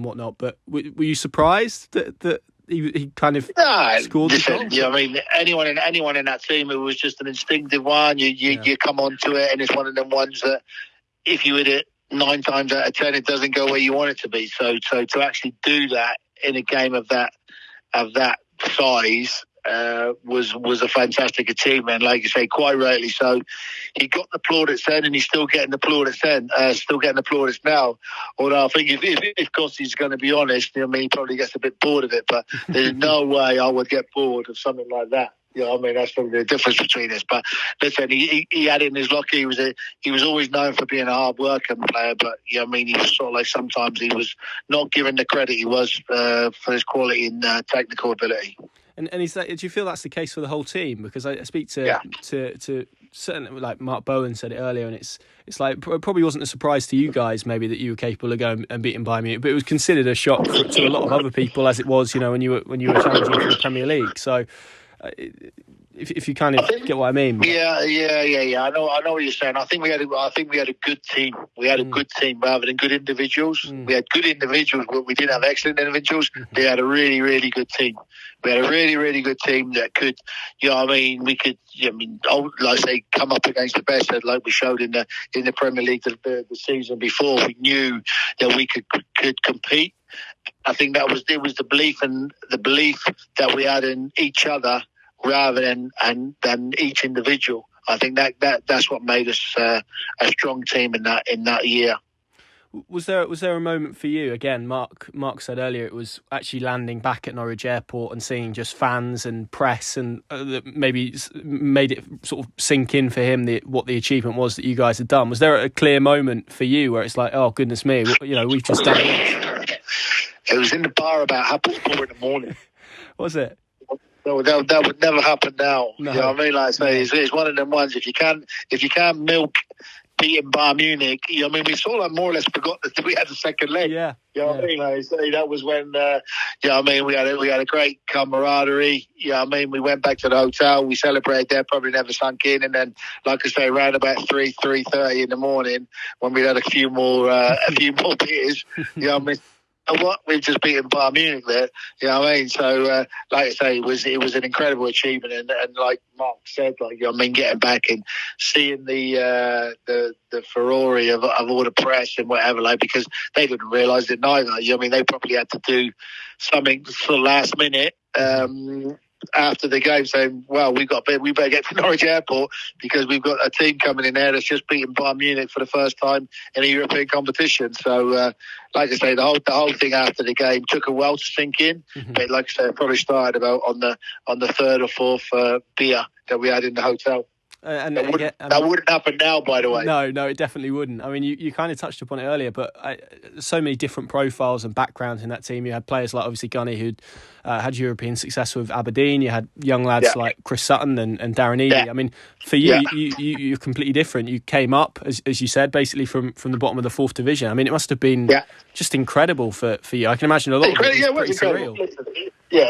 whatnot, but were you surprised that he kind of scored the goal? Yeah, I mean, anyone in that team, it was just an instinctive one. You come onto it, and it's one of them ones that if you hit it 9 times out of 10, it doesn't go where you want it to be. So to actually do that in a game of that size was a fantastic achievement. Like you say, quite rightly so. He got the plaudits then, and he's still getting the plaudits then. Still getting the plaudits now. Although I think if Gossi's going to be honest, I mean, he probably gets a bit bored of it. But there's no way I would get bored of something like that. You know, I mean, that's probably the difference between us. But listen, he had it in his locker. He was always known for being a hard working player. But you know, I mean, he was sort of like sometimes he was not given the credit he was for his quality and technical ability. And is that? Do you feel that's the case for the whole team? Because I speak to certain, like Mark Bowen said it earlier, and it's like it probably wasn't a surprise to you guys maybe that you were capable of going and beating Bayern Munich, but it was considered a shock to a lot of other people, as it was, you know, when you were challenging for the Premier League. So if you kind of get what I mean. Yeah. I know what you're saying. I think we had a good team. We had a good team rather than good individuals. We had good individuals, but we didn't have excellent individuals. We had a really, really good team. We had a really, really good team that could, you know what I mean, we could, like I say, come up against the best, like we showed in the Premier League the season before. We knew that we could compete. I think it was the belief that we had in each other rather than each individual. I think that's what made us a strong team in that year. Was there a moment for you? Again, Mark said earlier it was actually landing back at Norwich Airport and seeing just fans and press, and maybe made it sort of sink in for him what the achievement was that you guys had done. Was there a clear moment for you where it's like, oh goodness me, we've just done this? It was in the bar about 4:30 in the morning. Was it? No, that would never happen now. No. You know what I mean? Like I say, it's one of them ones. If you can't milk beating Bayern Munich, you know what I mean? We sort of more or less forgot that we had the second leg. Yeah. You know what I mean? Like I say, that was when, you know what I mean? We had a great camaraderie. You know what I mean? We went back to the hotel. We celebrated there, probably never sunk in. And then, like I say, around about 3:30 in the morning, when we had a few more beers, you know what I mean? What we've just beaten Bayern Munich there, you know what I mean? So, like I say, it was an incredible achievement, and like Mark said, like, you know what I mean, getting back and seeing the furore of all the press and whatever, like, because they didn't realise it neither. You know what I mean? They probably had to do something for the last minute. after the game saying, well, we better get to Norwich Airport because we've got a team coming in there that's just beaten Bayern Munich for the first time in a European competition. So, like I say, the whole thing after the game took a while to sink in. Mm-hmm. But like I say, it probably started about on the third or fourth beer that we had in the hotel. That wouldn't happen now, by the way. No, it definitely wouldn't. I mean, you kind of touched upon it earlier, but so many different profiles and backgrounds in that team. You had players like, obviously, Gunny, who'd had European success with Aberdeen. You had young lads like Chris Sutton and Darren Eady. Yeah. I mean, for you, you're completely different. You came up, as you said, basically from the bottom of the 4th division. I mean, it must have been just incredible for you. I can imagine a lot of it was pretty surreal.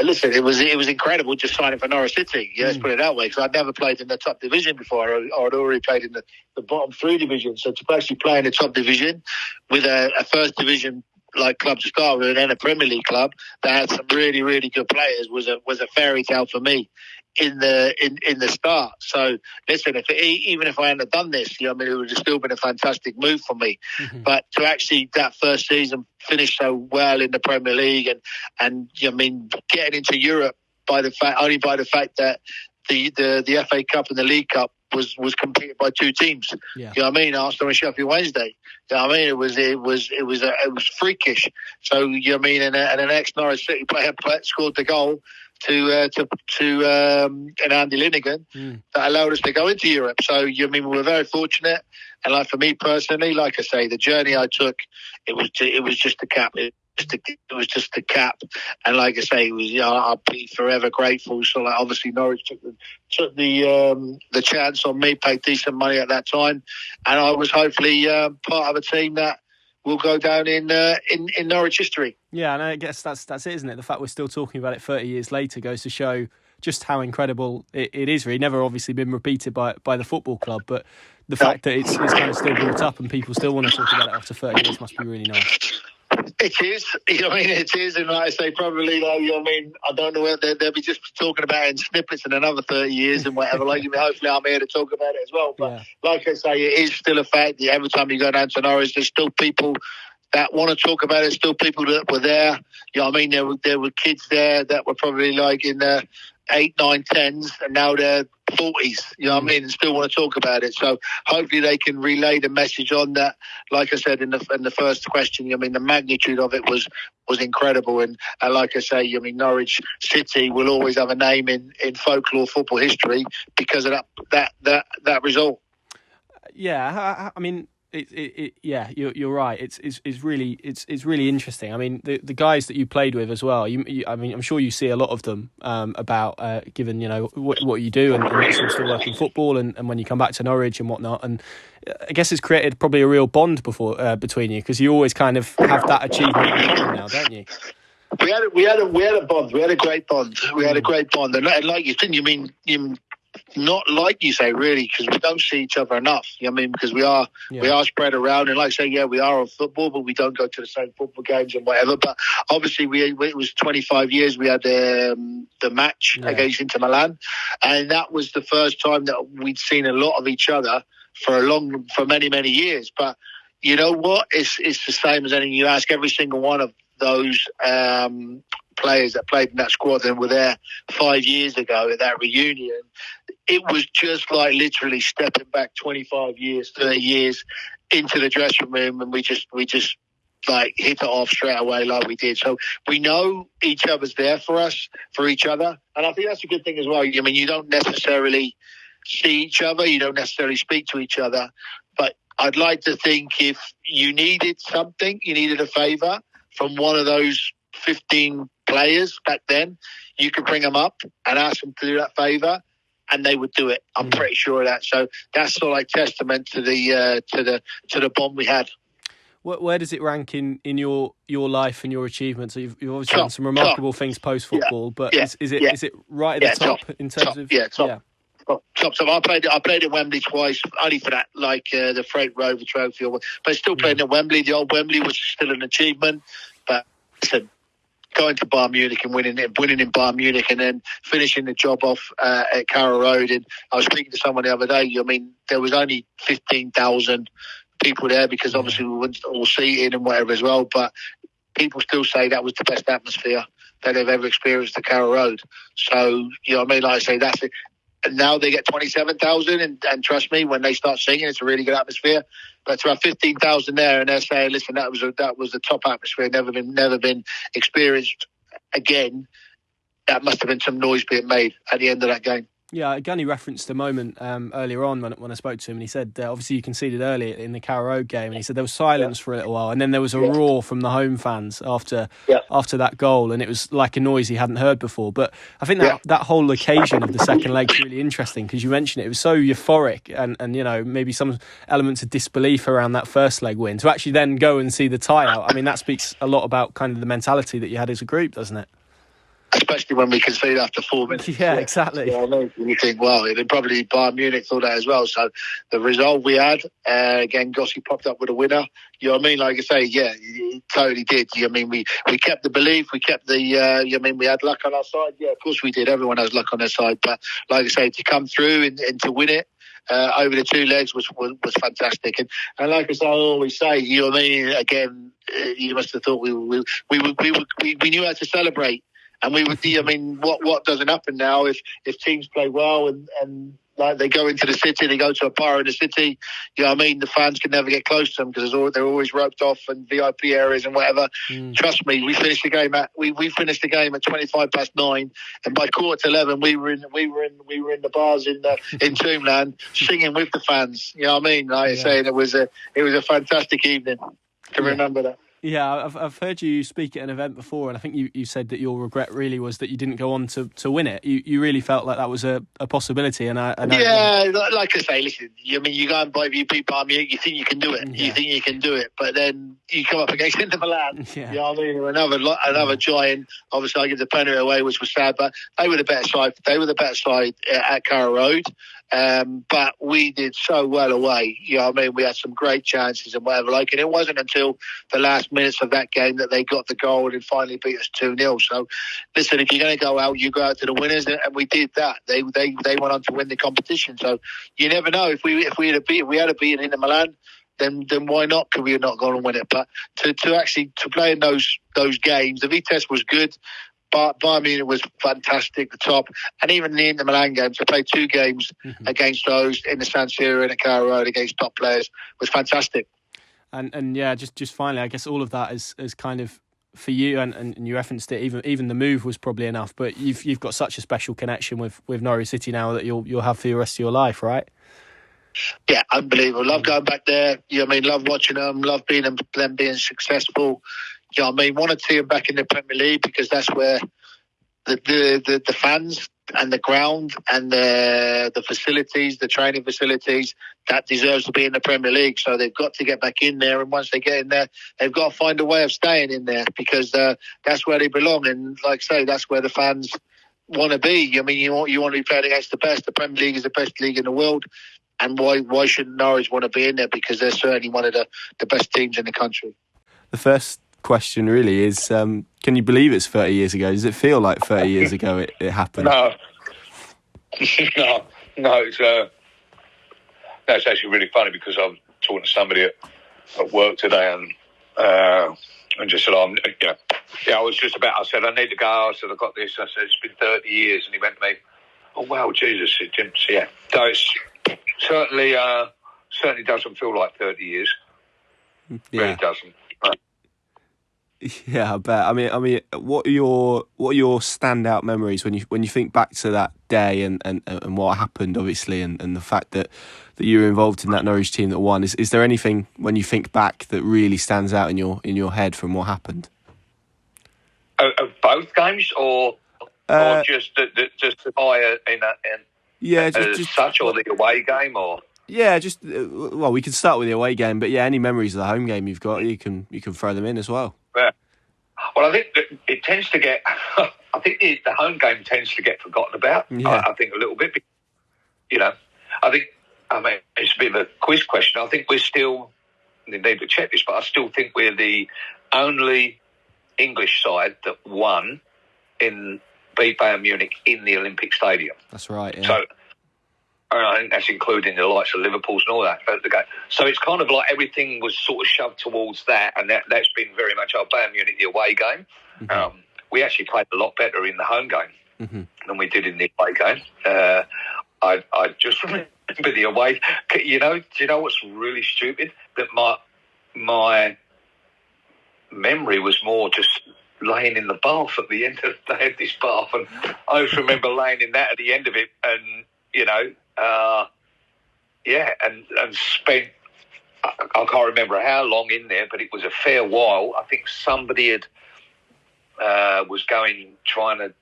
Listen, it was incredible just signing for Norwich City. Let's put it that way, because I'd never played in the top division before. I'd already played in the bottom 3 division. So to actually play in the top division with a first division like club to start with, and then a Premier League club that had some really, really good players was a fairy tale for me in the start. So listen, even if I hadn't done this, it would have still been a fantastic move for me. Mm-hmm. But to actually that first season finish so well in the Premier League and getting into Europe by the fact that the FA Cup and the League Cup was competed by 2 teams. Yeah. You know what I mean? Arsenal and Sheffield Wednesday. You know what I mean? It was freakish. So you know what I mean? And an ex-Norwich City player scored the goal to Andy Linnigan that allowed us to go into Europe. So we were very fortunate. And like for me personally, like I say, the journey I took, it was just a cap. It was just a cap, and like I say, it was. I'll be forever grateful. So, like, obviously, Norwich took the chance on me, paid decent money at that time, and I was hopefully part of a team that will go down in Norwich history. Yeah, and I guess that's it, isn't it? The fact we're still talking about it 30 years later goes to show just how incredible it is. Really, never obviously been repeated by the football club, but the fact that it's kind of still brought up and people still want to talk about it after 30 years must be really nice. It is, it is, and like I say, probably, I don't know whether they'll be just talking about it in snippets in another 30 years and whatever. Hopefully I'm here to talk about it as well. But like I say, it is still a fact that every time you go down to Norwich, there's still people that want to talk about it, still people that were there. There were kids there that were probably like in their 8, 9, 10s, and now they're 40s, and still want to talk about it. So hopefully they can relay the message on that. Like I said in the first question, the magnitude of it was incredible. And like I say, Norwich City will always have a name in folklore football history because of that result. Yeah, you're right. It's really interesting. I mean, the guys that you played with as well. I'm sure you see a lot of them about given what you do and you're still working football and when you come back to Norwich and whatnot. And I guess it's created probably a real bond between you because you always kind of have that achievement in common now, don't you? We had a bond. We had a great bond. And like you said, not like you say, really, because we don't see each other enough. Because we are spread around, and like I say, we are on football, but we don't go to the same football games and whatever. But obviously, it was 25 years. We had the match against Inter Milan, and that was the first time that we'd seen a lot of each other for many years. But you know what? It's the same as anything. You ask every single one of those players that played in that squad and were there 5 years ago at that reunion. It was just like literally stepping back 25 years, 30 years into the dressing room, and we just like hit it off straight away like we did. So we know each other's there for each other, and I think that's a good thing as well. You don't necessarily see each other, you don't necessarily speak to each other, but I'd like to think if you needed something, you needed a favour from one of those 15 players back then, you could bring them up and ask them to do that favour, and they would do it. I'm pretty sure of that. So that's sort of like testament to the bond we had. Where does it rank in your life and your achievements? So you've obviously done some remarkable things post football, but is it right at the top in terms of top? Yeah. Top. I played at Wembley twice, only for that, the Freight Rover Trophy. But I still played at Wembley. The old Wembley was still an achievement. But listen, going to Bayern Munich and winning in Bayern Munich and then finishing the job off at Carrow Road. And I was speaking to someone the other day. There was only 15,000 people there because obviously we weren't all seated and whatever as well. But people still say that was the best atmosphere that they've ever experienced at Carrow Road. So, you know what I mean? Like I say, that's it. And now they get 27,000, and trust me, when they start singing, it's a really good atmosphere. But to have 15,000 there, and they're saying, "Listen, that was the top atmosphere, never been experienced again." That must have been some noise being made at the end of that game. Yeah, Gunny referenced a moment earlier on when I spoke to him, and he said, obviously you conceded early in the Carrow Road game, and he said there was silence for a little while, and then there was a roar from the home fans after that goal, and it was like a noise he hadn't heard before. But I think that whole occasion of the second leg is really interesting, because you mentioned it was so euphoric, and you know, maybe some elements of disbelief around that first leg win. To actually then go and see the tie-out, I mean, that speaks a lot about kind of the mentality that you had as a group, doesn't it? Especially when we concede after 4 minutes. Yeah, exactly. You know what I mean? You think, well, it probably Bayern Munich thought that as well. So the result we had, again, Gossi popped up with a winner. You know what I mean? Like I say, yeah, it totally did. You know what I mean? We kept the belief. We kept the, you know what I mean? We had luck on our side. Yeah, of course we did. Everyone has luck on their side. But like I say, to come through and to win it, over the 2 legs was fantastic. And like I always say, you know what I mean? Again, you must have thought we knew how to celebrate. And we would, I mean, what doesn't happen now if teams play well and like they go into the city, they go to a bar in the city, you know what I mean? The fans can never get close to them because they're always roped off and VIP areas and whatever. Trust me, we finished the game at 9:25, and by 11:15 we were in the bars in Tombland singing with the fans. You know what I mean? Like I say, it was a fantastic evening to remember that. Yeah, I've heard you speak at an event before, and I think you said that your regret really was that you didn't go on to win it. You really felt like that was a possibility, and I yeah, like I say, listen, I mean, you go and you beat Bayern Munich, you think you can do it, you think you can do it, but then you come up against Inter Milan, you know what I mean, another giant. Obviously, I give the penalty away, which was sad, but they were the better side. They were the better side at Carrow Road. But we did so well away. You know what I mean? We had some great chances and whatever and it wasn't until the last minutes of that game that they got the goal and finally beat us 2-0. So listen, if you're going to go out, you go out to the winners, and we did that. They went on to win the competition. So you never know. If we had beaten Inter Milan, then why not? Could we have not gone and win it? But to play in those games, the Vitesse was good. But Bayern Munich was fantastic, the top. And even the Inter Milan games, to play 2 games against those in the San Siro and at Carrow Road against top players was fantastic. And yeah, just finally, I guess all of that is kind of for you, and you referenced it. Even the move was probably enough. But you've got such a special connection with Norwich City now that you'll have for the rest of your life, right? Yeah, unbelievable. Love going back there. You know what I mean? Love watching them. Love them being successful. You know what I mean? Want to see them back in the Premier League because that's where the fans and the ground and the facilities, the training facilities, that deserves to be in the Premier League. So they've got to get back in there. And once they get in there, they've got to find a way of staying in there because that's where they belong. And like I say, that's where the fans want to be. I mean, you want to be playing against the best. The Premier League is the best league in the world. And why shouldn't Norwich want to be in there? Because they're certainly one of the best teams in the country. The first question really is, can you believe it's 30 years ago? Does it feel like 30 years ago it happened? No, it's actually really funny because I was talking to somebody at work today and just said, I was just about, I said, I need to go. I said, I've got this. I said, it's been 30 years. And he went to me, oh, wow, Jesus. Yeah. So it's certainly doesn't feel like 30 years. Yeah. Really doesn't. Yeah, I bet. I mean, what are your standout memories when you think back to that day and what happened, obviously, and the fact that you were involved in that Norwich team that won? Is there anything when you think back that really stands out in your head from what happened? Of both games, or just the fire in just such, or the away game, or. Yeah, we can start with the away game, but yeah, any memories of the home game you've got, you can throw them in as well. Yeah. Well, I think it tends to get. I think the home game tends to get forgotten about. Yeah. I think a little bit. I mean, it's a bit of a quiz question. I think we're still. They need to check this, but I still think we're the only English side that won beat Bayern Munich in the Olympic Stadium. That's right. Yeah. So. I think that's including the likes of Liverpool's and all that. So it's kind of like everything was sort of shoved towards that, and that's been very much our Bayern Munich, the away game. Mm-hmm. we actually played a lot better in the home game than we did in the away game. I just remember the away. You know, do you know what's really stupid? That my memory was more just laying in the bath at the end of. They had this bath, and I just remember laying in that at the end of it, and you know, and spent. I can't remember how long in there, but it was a fair while. I think somebody had was trying to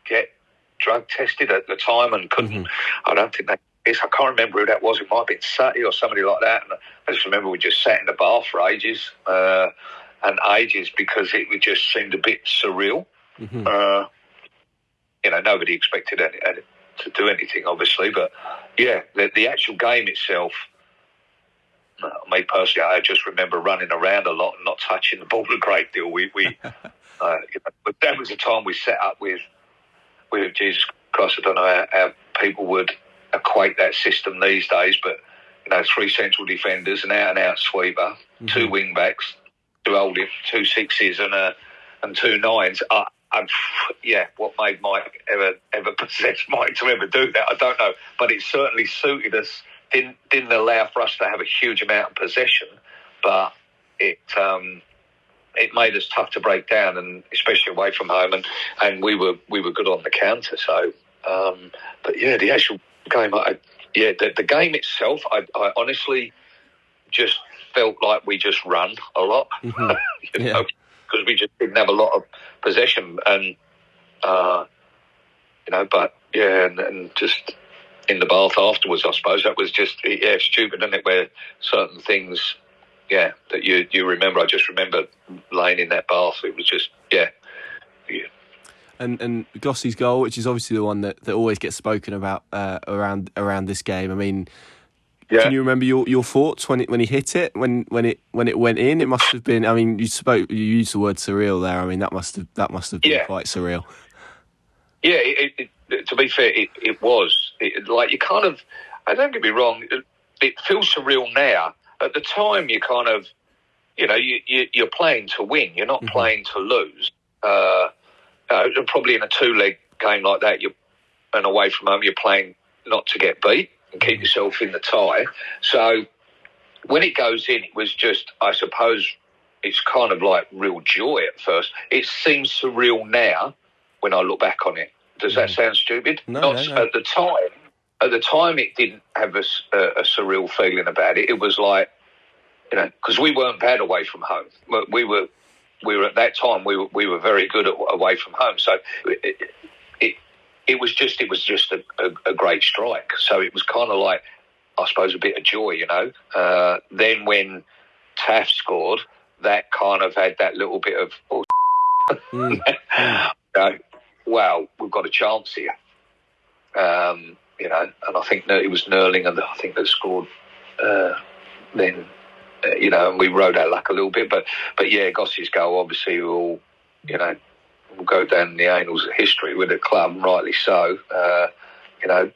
get drug tested at the time and couldn't. I don't think I can't remember who that was. It might have been Sutton or somebody like that. And I just remember we just sat in the bath for ages and ages because it just seemed a bit surreal. You know, nobody expected it to do anything, obviously, but yeah, the actual game itself. Me personally, I just remember running around a lot and not touching the ball a great deal. You know, but that was the time we set up with Jesus Christ. I don't know how people would equate that system these days, but you know, 3 central defenders, an out-and-out sweeper, 2 wing backs, 2 holding, 2 sixes, and 2 nines. What made Mike ever possess Mike to ever do that? I don't know, but it certainly suited us. Didn't allow for us to have a huge amount of possession, but it made us tough to break down, and especially away from home, and we were good on the counter. So, but yeah, the actual game, the game itself, I honestly just felt like we just run a lot, you know, because we just didn't have a lot of possession, and you know, but yeah, and just. In the bath afterwards, I suppose that was just stupid, isn't it? Where certain things, that you remember. I just remember laying in that bath. It was just And Gossie's goal, which is obviously the one that always gets spoken about around this game. I mean, can you remember your thoughts when he hit it? When it went in, it must have been. I mean, you used the word surreal there. I mean, that must have been quite surreal. Yeah, to be fair, it was. Like, you kind of, don't get me wrong, it feels surreal now. At the time, you kind of, you know, you're playing to win. You're not playing to lose. Probably in a 2-leg game like that, and away from home, you're playing not to get beat and keep yourself in the tie. So when it goes in, it was just, I suppose, it's kind of like real joy at first. It seems surreal now when I look back on it. Does that sound stupid? No. At the time, it didn't have a surreal feeling about it. It was like, you know, because we weren't bad away from home. We were at that time. We were very good away from home. So it was just a great strike. So it was kind of like, I suppose, a bit of joy, you know. Then when Taff scored, that kind of had that little bit of you know, wow, we've got a chance here. You know, and I think that it was Nerling, and I think that scored then, you know, and we rode our luck a little bit. But yeah, Gossie's goal obviously will go down the annals of history with the club, rightly so. You know,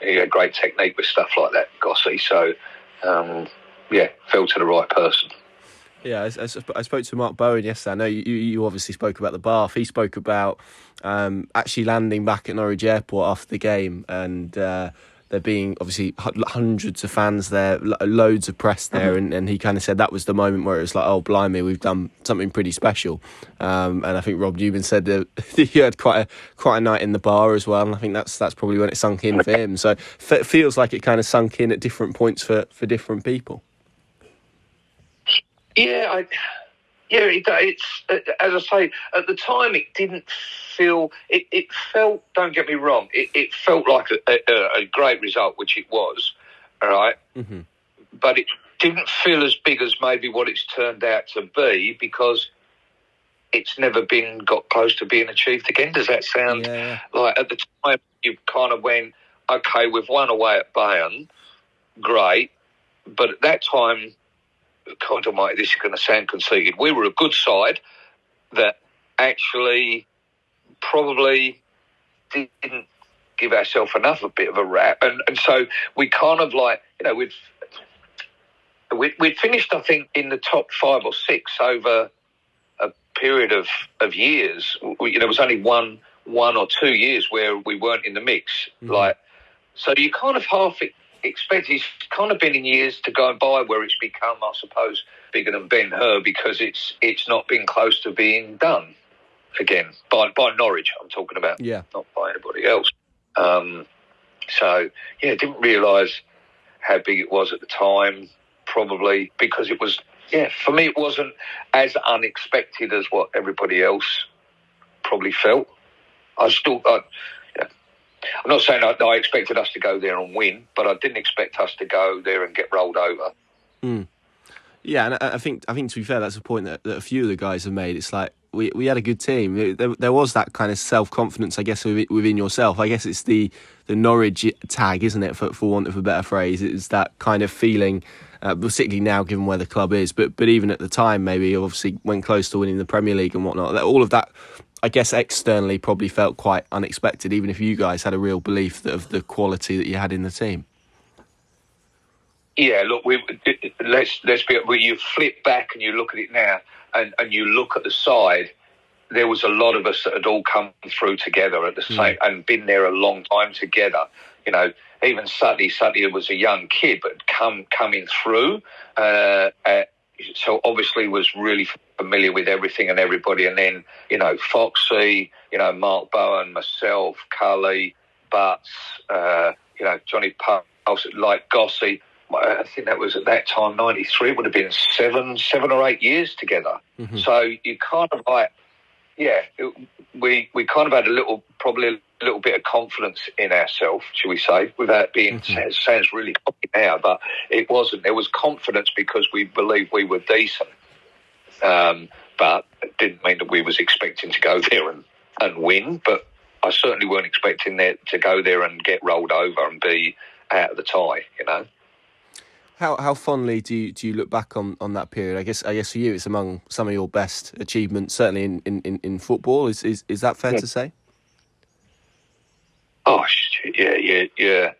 he had great technique with stuff like that, Gossie. So, fell to the right person. Yeah, I spoke to Mark Bowen yesterday. I know you obviously spoke about the bath. He spoke about actually landing back at Norwich Airport after the game, and there being obviously hundreds of fans there, loads of press there, and he kind of said that was the moment where it was like, oh, blimey, we've done something pretty special. And I think Rob Newman said that he had quite a night in the bar as well, and I think that's probably when it sunk in for him. So it feels like it kind of sunk in at different points for different people. Yeah, it's as I say, at the time it didn't feel. It felt. Don't get me wrong. It felt like a great result, which it was. All right, but it didn't feel as big as maybe what it's turned out to be, because it's never got close to being achieved again. Does that sound like at the time you kind of went, okay, we've won away at Bayern, great, but at that time. God almighty, this is going to sound conceited. We were a good side that actually probably didn't give ourselves a bit of a rap, and so we kind of like, you know, we'd finished, I think, in the top 5 or 6 over a period of years. There was only one or 2 years where we weren't in the mix. So you kind of half expect it's kind of been in years to go by where it's become, I suppose, bigger than Ben-Hur because it's not been close to being done again by Norwich. I'm talking about, not by anybody else. Didn't realise how big it was at the time. Probably because it was, for me, it wasn't as unexpected as what everybody else probably felt. I'm not saying I expected us to go there and win, but I didn't expect us to go there and get rolled over. Yeah, and I think to be fair, that's a point that a few of the guys have made. It's like we had a good team. There was that kind of self-confidence, I guess, within yourself. I guess it's the Norwich tag, isn't it, for want of a better phrase? It's that kind of feeling, particularly now given where the club is, but even at the time, maybe obviously went close to winning the Premier League and whatnot. All of that, I guess, externally probably felt quite unexpected, even if you guys had a real belief of the quality that you had in the team. Yeah, look, let's be. When you flip back and you look at it now, and you look at the side, there was a lot of us that had all come through together at the same and been there a long time together. Even Sutton was a young kid, but coming through. So obviously was really familiar with everything and everybody. And then, Foxy, Mark Bowen, myself, Cully, Butts, Johnny Pulse, like Gossy. I think that was at that time, 93, it would have been 7 or 8 years together. So you kind of we kind of had probably a little bit of confidence in ourselves, shall we say, without being, it sounds really cocky now, but it wasn't. There was confidence because we believed we were decent. But it didn't mean that we was expecting to go there and win, but I certainly weren't expecting to go there and get rolled over and be out of the tie, How fondly do you look back on that period? I guess for you it's among some of your best achievements, certainly in football. Is that fair to say? Oh yeah.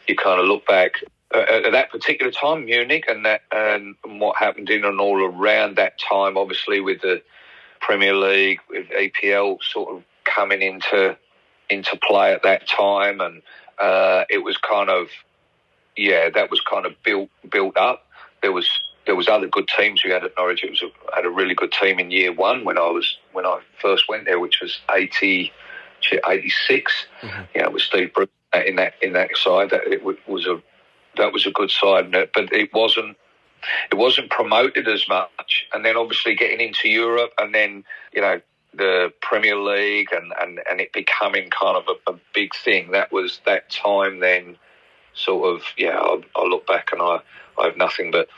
You kind of look back at that particular time, Munich, and what happened in and all around that time. Obviously, with the Premier League, with EPL sort of coming into play at that time, and it was kind of. Yeah, that was kind of built up. There was other good teams we had at Norwich. Had a really good team in year one when I first went there, which was 86. With Steve Bruce in that side. That was a good side, but it wasn't promoted as much. And then obviously getting into Europe, and then the Premier League, and it becoming kind of a big thing. That was that time then. Sort of, I look back and I have nothing but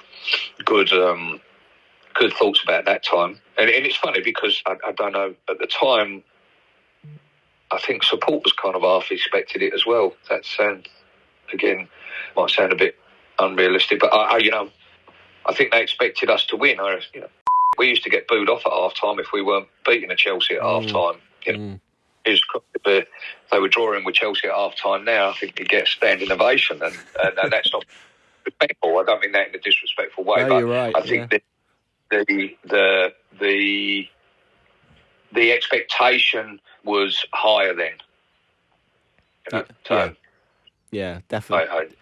good thoughts about that time. And it's funny because I don't know, at the time, I think support was kind of half expected it as well. That sound, again, might sound a bit unrealistic, but I think they expected us to win. We used to get booed off at half time if we weren't beating a Chelsea at half time. They were drawing with Chelsea at half time now. I think you get a standing ovation, and that's not respectful. I don't mean that in a disrespectful way, no, but you're right, I think the expectation was higher then. Yeah, definitely.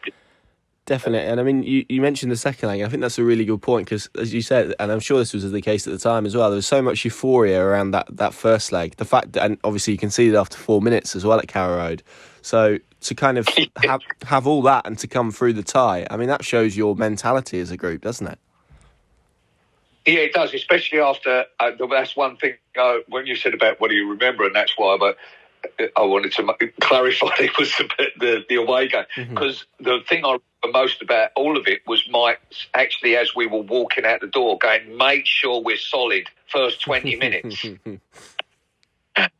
Definitely, and I mean, you mentioned the second leg. I think that's a really good point because, as you said, and I'm sure this was the case at the time as well, there was so much euphoria around that first leg. The fact that, and obviously you can see it after 4 minutes as well at Carrow Road. So to kind of have all that and to come through the tie, I mean, that shows your mentality as a group, doesn't it? Yeah, it does, especially after, that's one thing, when you said about what do you remember, and that's why, but I wanted to clarify it was the away game, because the thing I remember most about all of it was Mike, actually, as we were walking out the door, going, make sure we're solid first 20 minutes.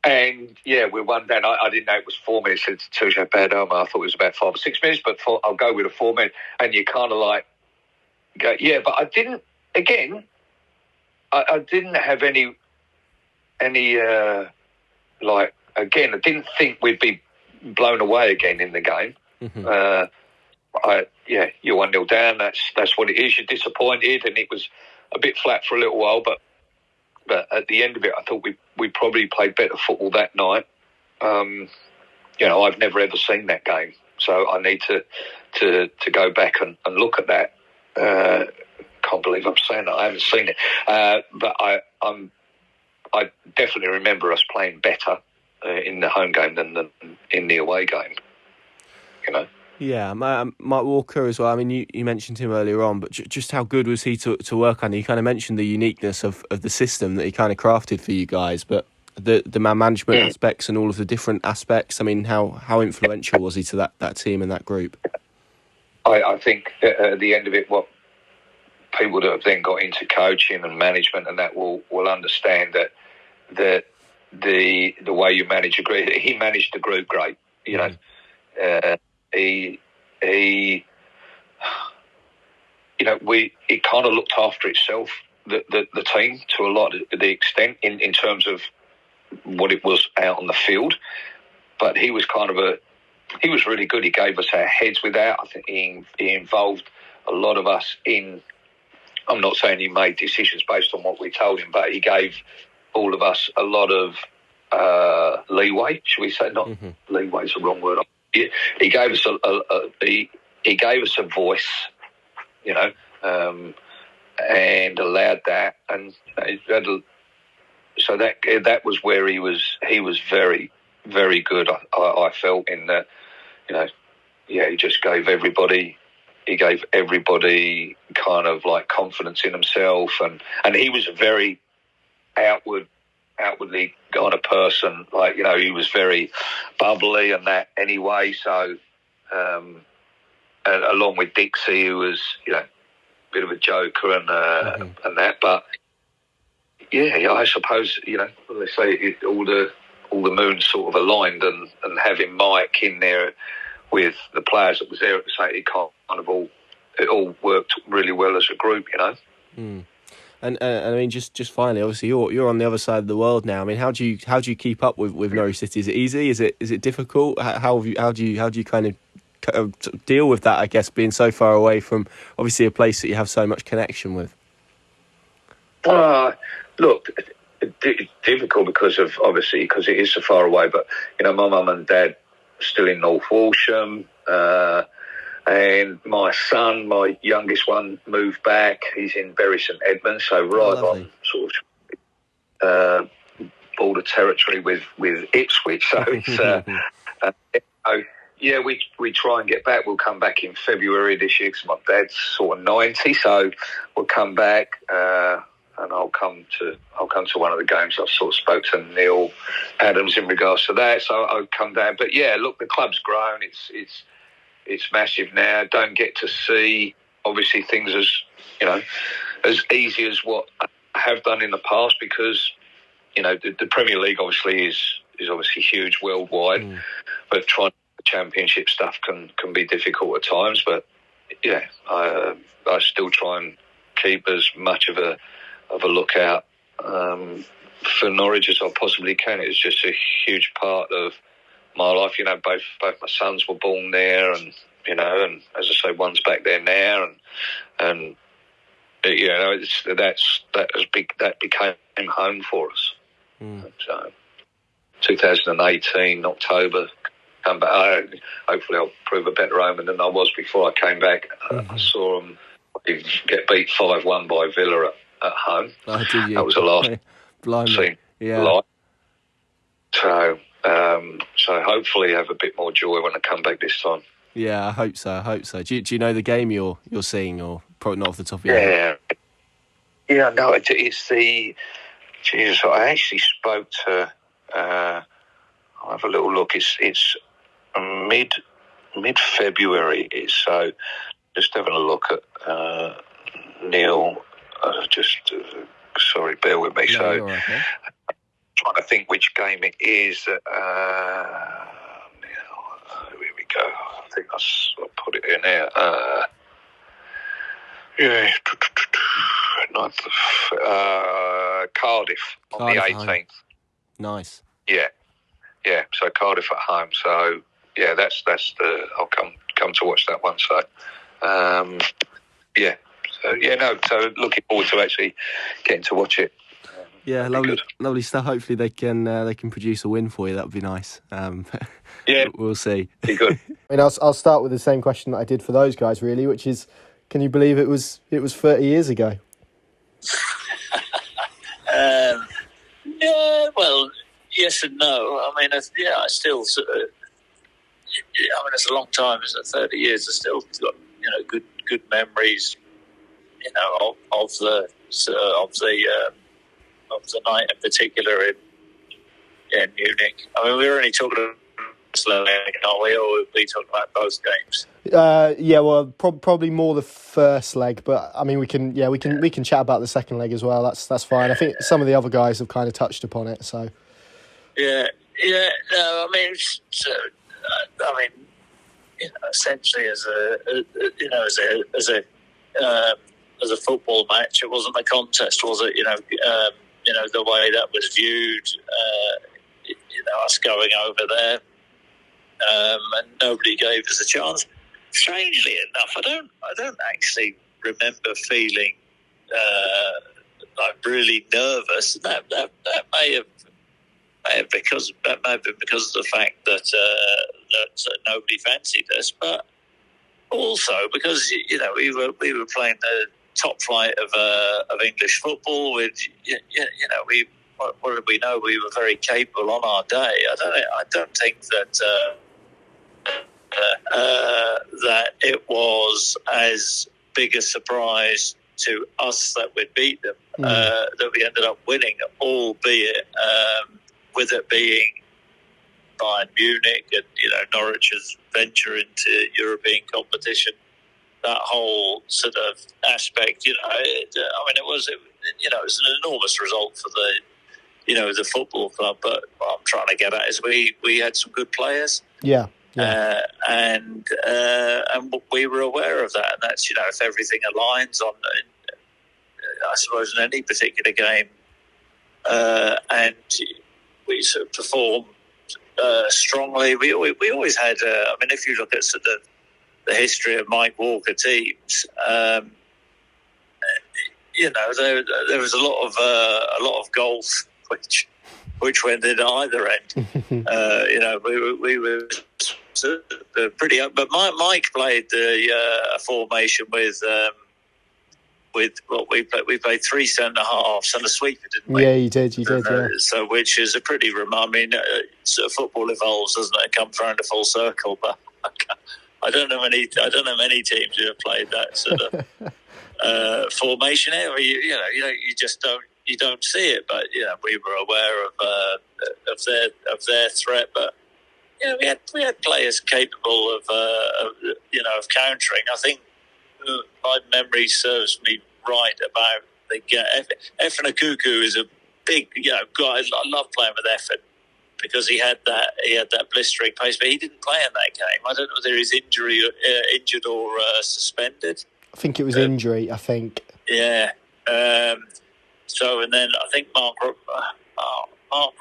And yeah, we won down. I didn't know it was 4 minutes. It tells you how bad I thought it was about 5 or 6 minutes, but I'll go with a 4 minute. And you kind of like go, yeah, but I didn't, again, I didn't have any like, again, I didn't think we'd be blown away again in the game. You're 1-0 down. That's what it is. You're disappointed, and it was a bit flat for a little while. But But at the end of it, I thought we probably played better football that night. I've never ever seen that game, so I need to go back and look at that. Can't believe I'm saying that. I haven't seen it, but I definitely remember us playing better in the home game than in the away game. Yeah, Mike Walker as well. I mean, you mentioned him earlier on, but just how good was he to work on? You kind of mentioned the uniqueness of the system that he kind of crafted for you guys, but the man management aspects and all of the different aspects. I mean, how influential was he to that team and that group? I think at the end of it, what people that have then got into coaching and management and that will understand that the way you manage a group, he managed the group great. It kind of looked after itself, the team, to a lot of the extent in terms of what it was out on the field. But he was he was really good. He gave us our heads with that. I think he involved a lot of us in. I'm not saying he made decisions based on what we told him, but he gave all of us a lot of leeway. Should we say? Not leeway is the wrong word. He gave us he gave us a voice, and allowed that, and so that was where he was very, very good. I felt in that, he just gave everybody. He gave everybody kind of like confidence in himself, and he was a very outwardly kind of person. Like, he was very bubbly and that anyway. So, and along with Dixie, who was, a bit of a joker and that. But yeah, I suppose, they say all the moons sort of aligned, and having Mike in there with the players that was there at the same, it all worked really well as a group, And I mean, just finally, obviously, you're on the other side of the world now. I mean, how do you keep up with Norwich City? Is it easy? Is it difficult? How do you kind of deal with that? I guess, being so far away from obviously a place that you have so much connection with. Look, it's difficult because it is so far away. But my mum and dad still in North Walsham, and my son, my youngest one, moved back. He's in Bury St Edmunds, so right on sort of border territory with Ipswich. So it's we try and get back. We'll come back in February this year because my dad's sort of 90, so we'll come back. And I'll come to one of the games. I've sort of spoke to Neil Adams in regards to that, so I'll come down. But yeah, look, the club's grown. It's massive now. Don't get to see obviously things as easy as what I have done in the past, because the Premier League obviously is obviously huge worldwide, but trying the Championship stuff can be difficult at times. But yeah, I still try and keep as much of a lookout for Norwich as I possibly can. It's just a huge part of my life. Both my sons were born there, and and as I say, one's back there now, and that became home for us. So 2018 October, come back. Hopefully, I'll prove a better omen than I was before I came back. I saw them get beat 5-1 by Villa at home. Oh, did you? That was the last scene. Yeah. Live. So hopefully have a bit more joy when I come back this time. Yeah, I hope so. Do you know the game you're seeing, or probably not off the top of your head? Yeah. No, it's the. Jesus, I actually spoke to. I'll have a little look. It's mid February. So just having a look at Neil. Sorry, bear with me. No, you're okay. Trying to think which game it is. Here we go. I think I'll put it in there. Cardiff on the 18th. Home. Nice. Yeah. So Cardiff at home. So yeah, that's the. I'll come to watch that one. So yeah. So looking forward to actually getting to watch it. Yeah, lovely stuff. Hopefully they can produce a win for you. That would be nice. Yeah, we'll see. Be good. I mean, I'll start with the same question that I did for those guys, really, which is, can you believe it was 30 years ago? Yeah, well, yes and no. I mean, I still sort of. I mean, it's a long time, isn't it? 30 years. I still got good memories, of the night in particular in Munich. I mean, we were only talking about slowly, aren't we? Or we'll be talking about both games. Yeah, well, probably more the first leg, but I mean, we can chat about the second leg as well. That's fine. I think some of the other guys have kind of touched upon it. So yeah. No, I mean, essentially as a football match, it wasn't a contest, was it? The way that was viewed. Us going over there, and nobody gave us a chance. Strangely enough, I don't actually remember feeling like really nervous. That may have been because of the fact that nobody fancied us, but also because we were playing the top flight of English football. With what did we know? We were very capable on our day. I don't think that that it was as big a surprise to us that we'd beat them, that we ended up winning, albeit with it being Bayern Munich and Norwich's venture into European competition. That whole sort of aspect, it was an enormous result for the football club. But what I'm trying to get at is we had some good players. Yeah. And we were aware of that, and that's if everything aligns on, I suppose, in any particular game, and we sort of perform strongly. We always had. If you look at sort of the history of Mike Walker teams, there was a lot of goals which went in either end. We were pretty up, but Mike played a formation with what we played. We played 3 centre halves and a sweeper, didn't we? Yeah, you did. Yeah. So, which is a pretty remarkable. I mean, sort of football evolves, doesn't it? It comes round a full circle, but I don't know many teams who have played that sort of formation. You just don't see it. But we were aware of their threat, but. We had players capable of countering. I think my memory serves me right about the game. Efan Akuku is a big guy. I love playing with Efan because he had that blistering pace, but he didn't play in that game. I don't know whether he's injured or suspended. I think it was injury. I think. Yeah. And then I think Mark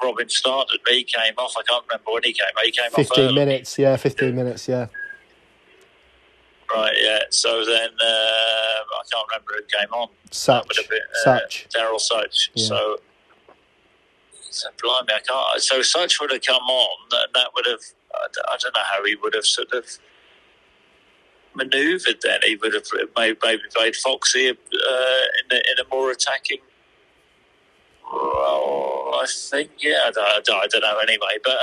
Robbins started, but he came off. I can't remember when he came. He came 15 off minutes, yeah, 15 minutes, yeah. Right, yeah. So then I can't remember who came on. Such. Daryl Such. Yeah. So blimey, I can't. So Such would have come on, and that would have. I don't know how he would have sort of manoeuvred. Then he would have maybe played Foxy in a more attacking. Well, I think, I don't know anyway, but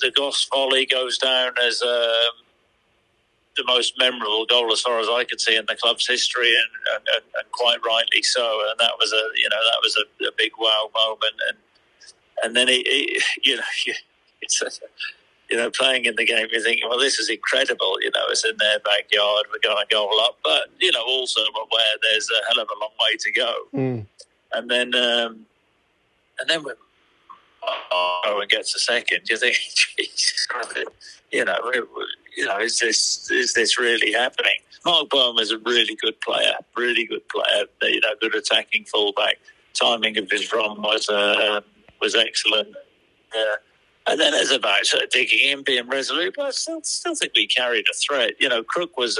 the Goss volley goes down as the most memorable goal as far as I could see in the club's history, and quite rightly so. And that was a big wow moment, and then it's playing in the game, you're thinking, well, this is incredible. It's in their backyard. We're going to goal up, but also aware there's a hell of a long way to go. And then when Bowen gets a second, you think, Jesus Christ, is this really happening? Mark Bowen was a really good player. Good attacking fullback. Timing of his run was excellent. And then it's about sort of digging in, being resolute. But I still think we carried a threat. Crook was,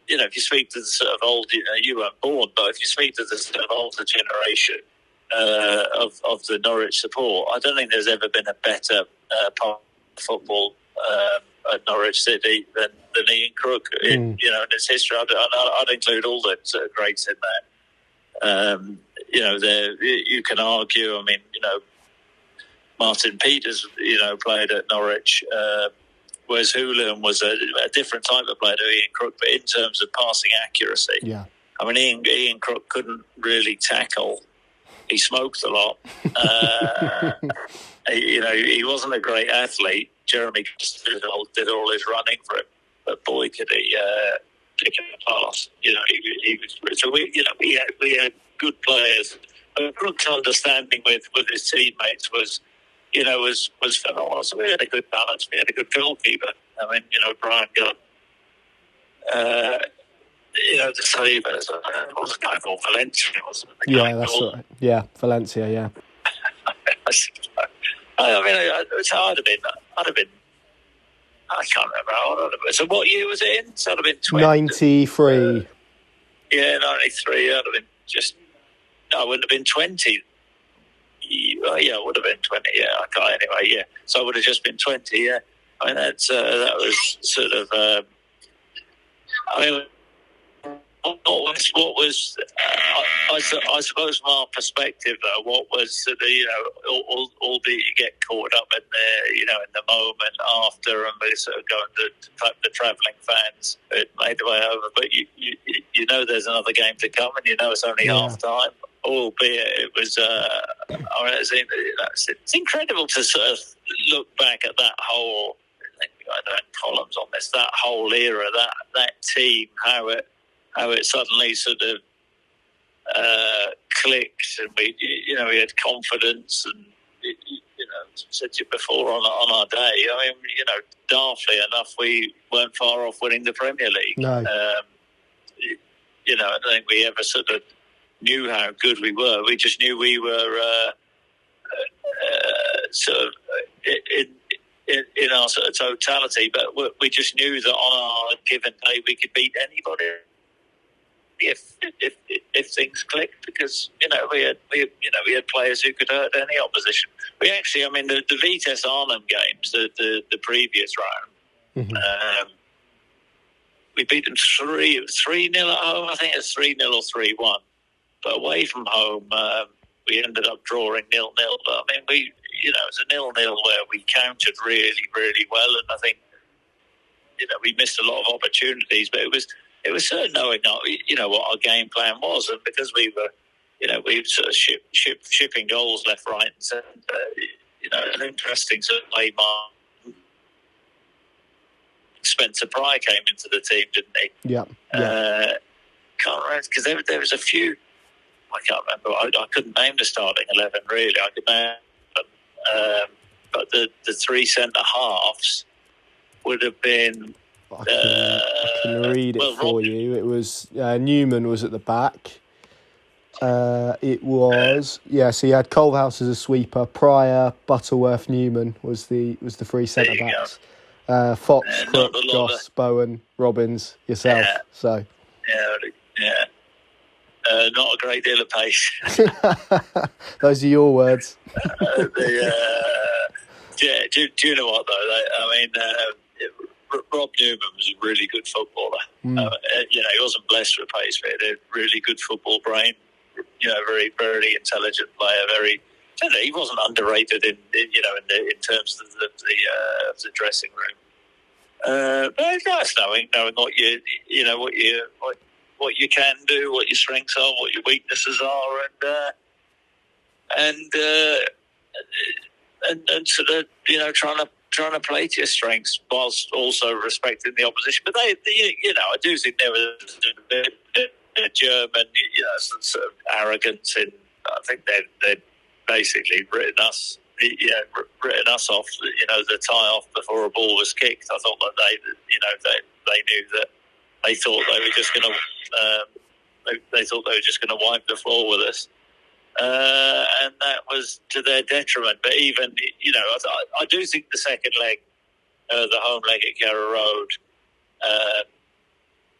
if you speak to the sort of old, you weren't born, but if you speak to the sort of older generation of the Norwich support, I don't think there's ever been a better part of football at Norwich City than Ian Crook. In its history, I'd include all the sort of greats in there. You can argue. I mean, Martin Peters, played at Norwich. Whereas Houlihan was a different type of player to Ian Crook, but in terms of passing accuracy, I mean, Ian Crook couldn't really tackle. He smoked a lot. He wasn't a great athlete. Jeremy did all his running for him, but boy, could he pick him apart. He was. So we had good players. Crook's understanding with his teammates was phenomenal. So we had a good balance. We had a good goalkeeper. I mean, Bryan Gunn. The savers. It was a guy called Valencia, wasn't it? That's right. Yeah, Valencia. Yeah. I'd have been. I can't remember how old I'd have been. So what year was it in? So I'd have been 20. 93. 93. I'd have been I wouldn't have been 20. I would have been 20. Yeah, I can't anyway. Yeah, so I would have just been 20. Yeah, I mean that was sort of. What was I suppose from our perspective though, what was albeit you get caught up in the moment after, and we sort of going to the travelling fans it made the way over, but you know there's another game to come, and it's only half time. Albeit it was, it's incredible to sort of look back at that whole. I don't have columns on this. That whole era, that team, how it suddenly sort of clicked, and we had confidence, and said to you before on our day. I mean, daftly enough, we weren't far off winning the Premier League. No. I don't think we ever sort of knew how good we were. We just knew we were sort of in our sort of totality, but we just knew that on our given day we could beat anybody if things clicked, because we had players who could hurt any opposition. We actually, I mean, the Vitesse Arnhem games, the previous round, we beat them 3-0 at home. I think it's 3-0 or 3-1. But away from home, we ended up drawing 0-0. But I mean, it was a 0-0 where we countered really, really well, and I think we missed a lot of opportunities. But it was sort of knowing what our game plan was, and because we were we sort of shipping goals left, right, and centre. An interesting sort of play. Spencer Pryor came into the team, didn't he? Yeah. Can't remember, because there was a few. I can't remember. I couldn't name the starting 11 really. I could name, but the three centre halves would have been. I can read it for you. It was Newman was at the back. It was so you had Colehouse as a sweeper. Pryor, Butterworth, Newman was the three centre backs. Fox, Crook, Goss, Bowen, Robbins, yourself. Yeah. So not a great deal of pace. Those are your words. Do you know what though? Rob Newman was a really good footballer. He wasn't blessed with pace, but he had a really good football brain. Very, very intelligent player. He wasn't underrated in terms of the dressing room. But it's nice knowing what you can do, what your strengths are, what your weaknesses are, and sort of trying to play to your strengths whilst also respecting the opposition. But I do think there was a bit of German, some sort of arrogance in. I think they'd basically written us off. The tie off before a ball was kicked. I thought that they knew that they thought they were just going to. They thought they were just going to wipe the floor with us. And that was to their detriment. But even, I do think the second leg, the home leg at Carrow Road,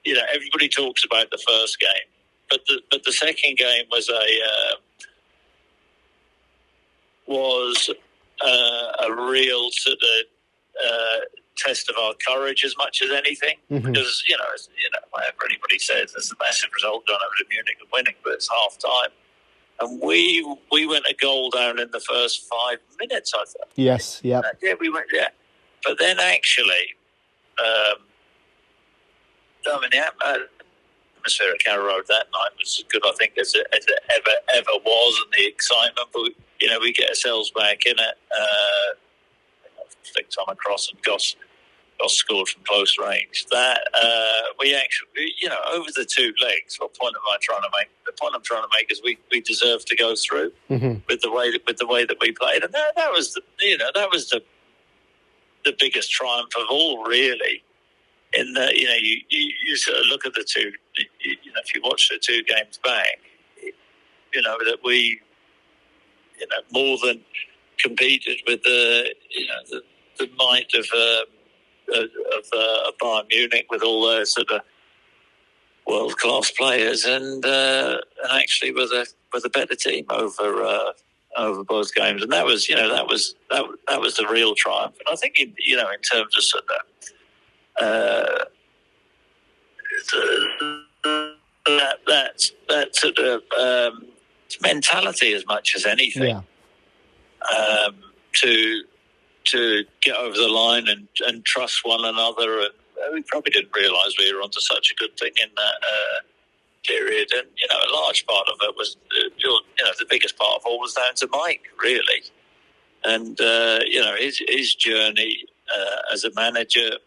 everybody talks about the first game, but the second game was a real sort of test of our courage as much as anything, because whatever anybody says, there's a massive result going over to Munich and winning, but it's half time, and we went a goal down in the first 5 minutes, I thought. Yes, yeah, we went, but then actually, the atmosphere at Carrow Road that night was as good, I think, as it ever was, and the excitement. But we get ourselves back in it. Flicked on across, and Goss scored from close range. That we actually, over the two legs. What point am I trying to make? The point I'm trying to make is we deserve to go through with the way that we played, and that was the biggest triumph of all, really. In that, you sort of look at the two. If you watch the two games back, that we, more than competed with the might of Bayern Munich with all their sort of world class players, and actually with a better team over both games, and that was the real triumph. And I think in terms of sort of that sort of mentality as much as anything, to get over the line and trust one another, and we probably didn't realise we were onto such a good thing in that period. And a large part of it was the biggest part of all was down to Mike, really, and his journey as a manager.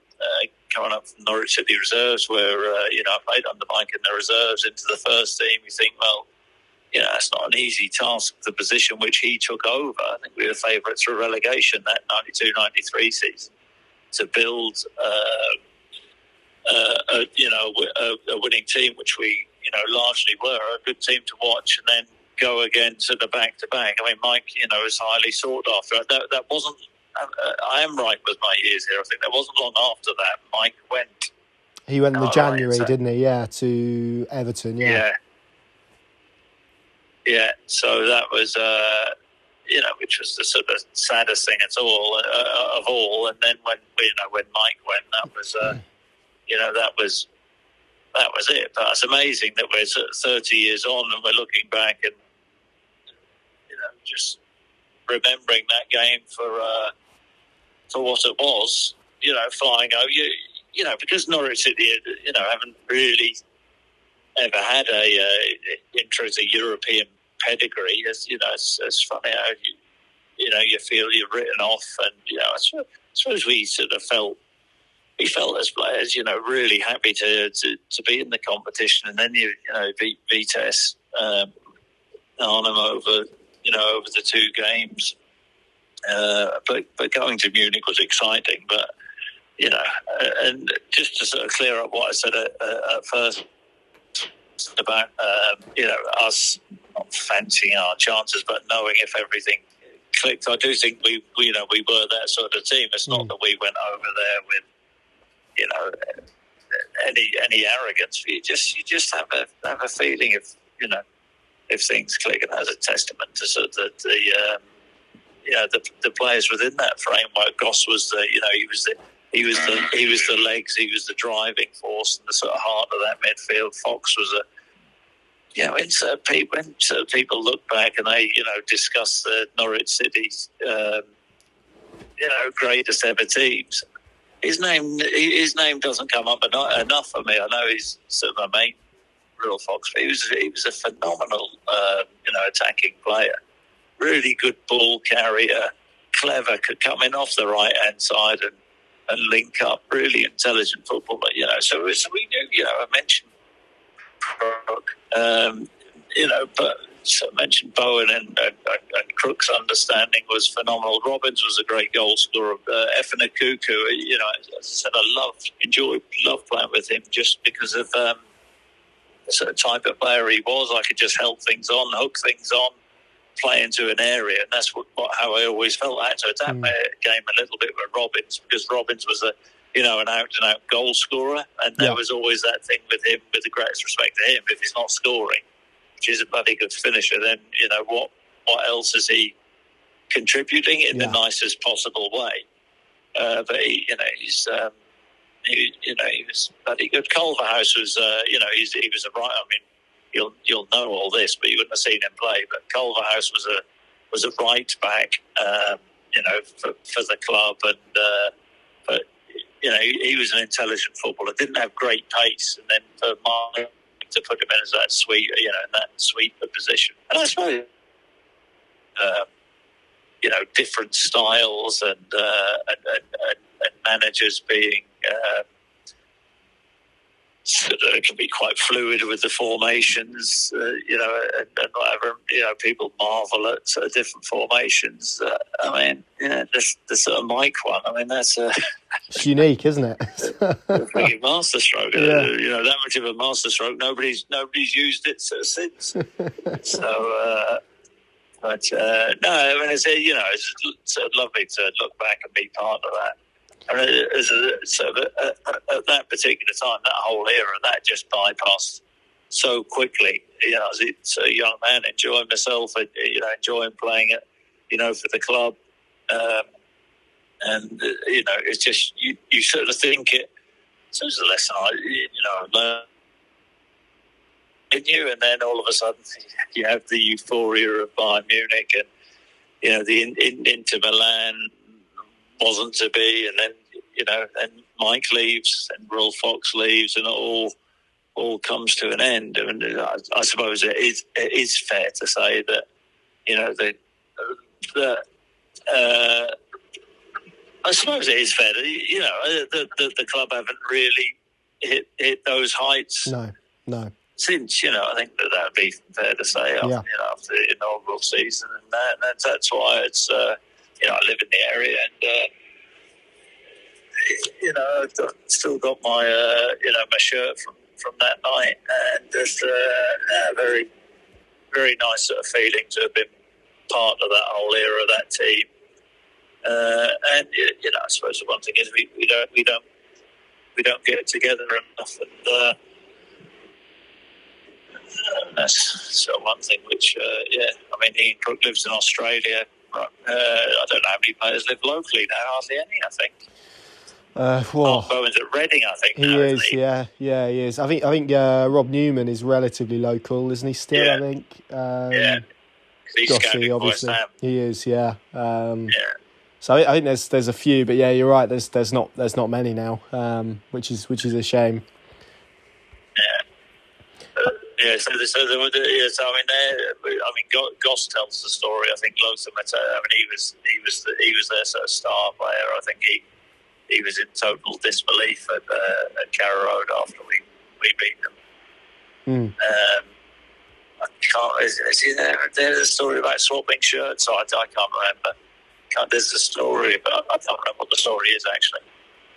Coming up from Norwich City reserves, where I played under Mike in the reserves into the first team. You think, well, it's not an easy task. The position which he took over, I think we were favourites for relegation that 92-93 season, to build a winning team, which we largely were, a good team to watch, and then go again to the back-to-back. I mean, Mike, is highly sought after. That wasn't. I am right with my years here. I think that wasn't long after that Mike went. He went in the January, didn't he? Yeah, to Everton. Yeah. So that was, which was the sort of saddest thing of all. And then when Mike went, that was it. But it's amazing that we're sort of 30 years on and we're looking back and just remembering that game for what it was, flying over, because Norwich City, haven't really ever had a European pedigree. It's funny how you feel you're written off, and I suppose we sort of felt as players, really happy to be in the competition, and then you beat Vitesse, Arnhem over the two games. But going to Munich was exciting. But and just to sort of clear up what I said at first about us not fancying our chances, but knowing if everything clicked, I do think we were that sort of team. It's not that we went over there with any arrogance. You just have a feeling if things click, and that's a testament to sort of the players within that framework. Goss was he was the legs, he was the driving force and the sort of heart of that midfield. Fox was when sort of people look back and they discuss the Norwich City's greatest ever teams, his name doesn't come up enough for me. I know he's sort of my main real Fox, but he was a phenomenal attacking player. Really good ball carrier, clever, could come in off the right hand side and link up. Really intelligent footballer, So we knew, I mentioned Crook, but I mentioned Bowen and Crook's understanding was phenomenal. Robbins was a great goal scorer. Efena Kuku, as I said, I loved playing with him just because of the sort of type of player he was. I could just help things on, hook things on, play into an area, and that's how I always felt. I had to adapt my game a little bit with Robbins, because Robbins was an out-and-out goal scorer. And there was always that thing with him, with the greatest respect to him, if he's not scoring, which is a bloody good finisher, then, what else is he contributing in the nicest possible way? But he was bloody good. Culverhouse was, he was a right. I mean, you'll know all this, but you wouldn't have seen him play. But Culverhouse was a right back, for the club, and but he was an intelligent footballer. Didn't have great pace, and then for Mark to put him in as that in that sweeper position, and I suppose different styles and managers being it can be quite fluid with the formations, and whatever. People marvel at different formations. The sort of Mike one. I mean, that's it's unique, isn't it? a masterstroke. That much of a masterstroke. Nobody's used it since. So. But no, I mean, it's lovely to look back and be part of that. I mean, at that particular time, that whole era, that just bypassed so quickly. As a young man, enjoying myself, enjoying playing it, for the club, and it's just you sort of think it. So it's a lesson I learned. In you, and then all of a sudden you have the euphoria of Bayern Munich, and the Inter Milan wasn't to be, and then and Mike leaves, and Will Fox leaves, and it all comes to an end. I mean, I suppose it is fair to say that I suppose it is fair that the club haven't really hit those heights. No. Since, I think that would be fair to say after the inaugural season, and that's why it's, I live in the area, and, I've still got my, my shirt from that night, and just a very, very nice sort of feeling to have been part of that whole era of that team. And, I suppose the one thing is we don't get together enough, and, that's so one thing which, Ian Crook lives in Australia. I don't know how many players live locally now. Hardly any, I think. Bowen's at Reading, I think. He is, he is. I think Rob Newman is relatively local, isn't he? Still, I think. He's Gossie, obviously. West Ham. He is, yeah. So I think there's a few, but yeah, you're right. There's not many now, which is a shame. Goss tells the story. I think Lothar Matthäus. I mean, he was their sort of star player. I think he was in total disbelief at Carrow Road after we beat them. I can't. Is he there? There's a story about swapping shirts. So I can't remember. There's a story, but I can't remember what the story is actually.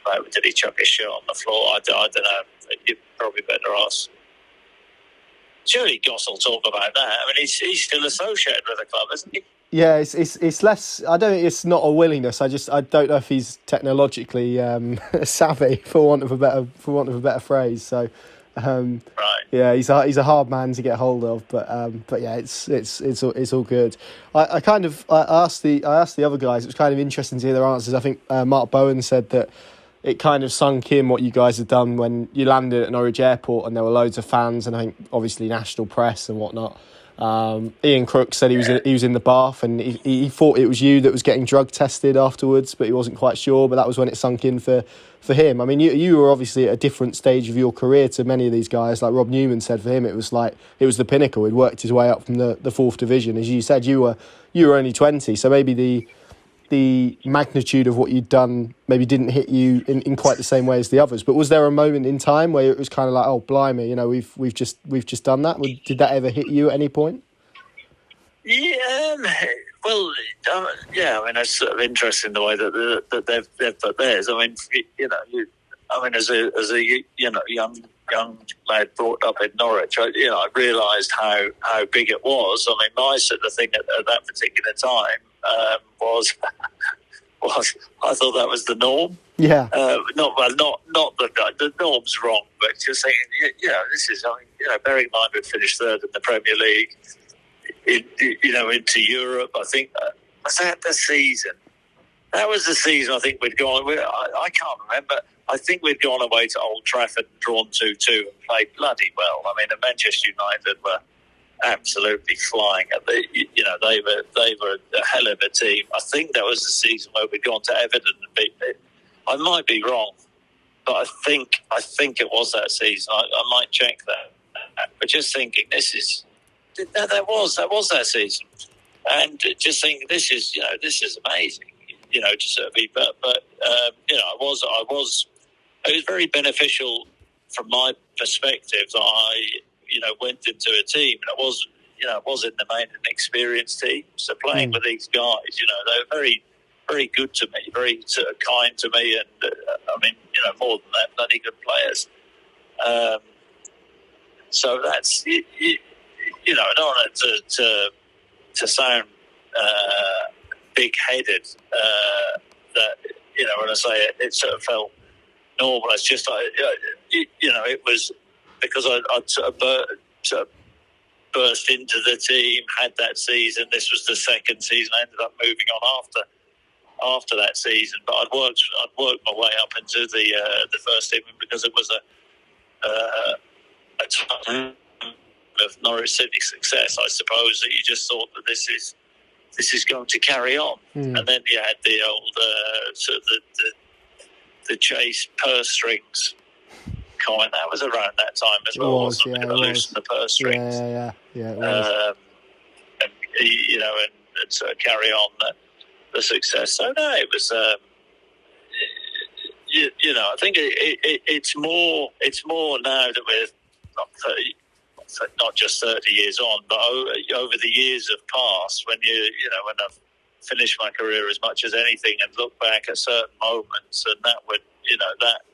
Like, did he chuck his shirt on the floor? I don't know. You'd probably better ask. Surely Goss will talk about that. I mean, he's still associated with the club, isn't he? Yeah, it's less. I don't. It's not a willingness. I don't know if he's technologically savvy, for want of a better phrase. So, right. Yeah, he's a hard man to get hold of. But yeah, it's all good. I asked the other guys. It was kind of interesting to hear their answers. I think Mark Bowen said that it kind of sunk in what you guys had done when you landed at Norwich Airport and there were loads of fans and I think obviously national press and whatnot. Ian Crook said he was in the bath and he thought it was you that was getting drug tested afterwards, but he wasn't quite sure. But that was when it sunk in for him. I mean, you were obviously at a different stage of your career to many of these guys. Like Rob Newman said, for him it was the pinnacle. He'd worked his way up from the fourth division. As you said, you were only 20, so maybe the magnitude of what you'd done maybe didn't hit you in quite the same way as the others. But was there a moment in time where it was kind of like, oh blimey, we've just done that? Did that ever hit you at any point? Yeah, well, yeah. I mean, it's sort of interesting the way that they've put theirs. I mean, as a young lad brought up in Norwich, I realised how big it was. I mean, my sort of thing at that particular time was was. I thought that was the norm. Yeah. Not the norm's wrong, but just saying, this is. I mean, bearing in mind we finished third in the Premier League, into Europe. I think was that the season. That was the season. I think we'd gone. I can't remember. I think we'd gone away to Old Trafford and drawn 2-2 and played bloody well. I mean, Manchester United were absolutely flying. They were a hell of a team. I think that was the season where we'd gone to Everton and beat it. I might be wrong, but I think it was that season. I might check that. But just thinking, that was that season, and just thinking this is amazing. To sort of be, but it was very beneficial from my perspective that I went into a team, and it was in the main an experienced team. So playing with these guys, they were very, very good to me, very sort of kind to me, and more than that, bloody good players. So that's I don't want it to sound big-headed. That when I say it sort of felt normal. It's just like it was because I sort of burst into the team, had that season. This was the second season. I ended up moving on after that season, but I'd worked my way up into the first team because it was a time of Norwich City success. I suppose that you just thought that this is going to carry on, and then you had the old sort of the Chase purse strings coin. That was around that time as well, wasn't it? Loosen the purse strings. Yeah. It was. And sort of carry on the success. So no, it was. I think it's more now that we're not just 30 years on, but over the years have passed. When when I've finished my career as much as anything, and look back at certain moments, and that would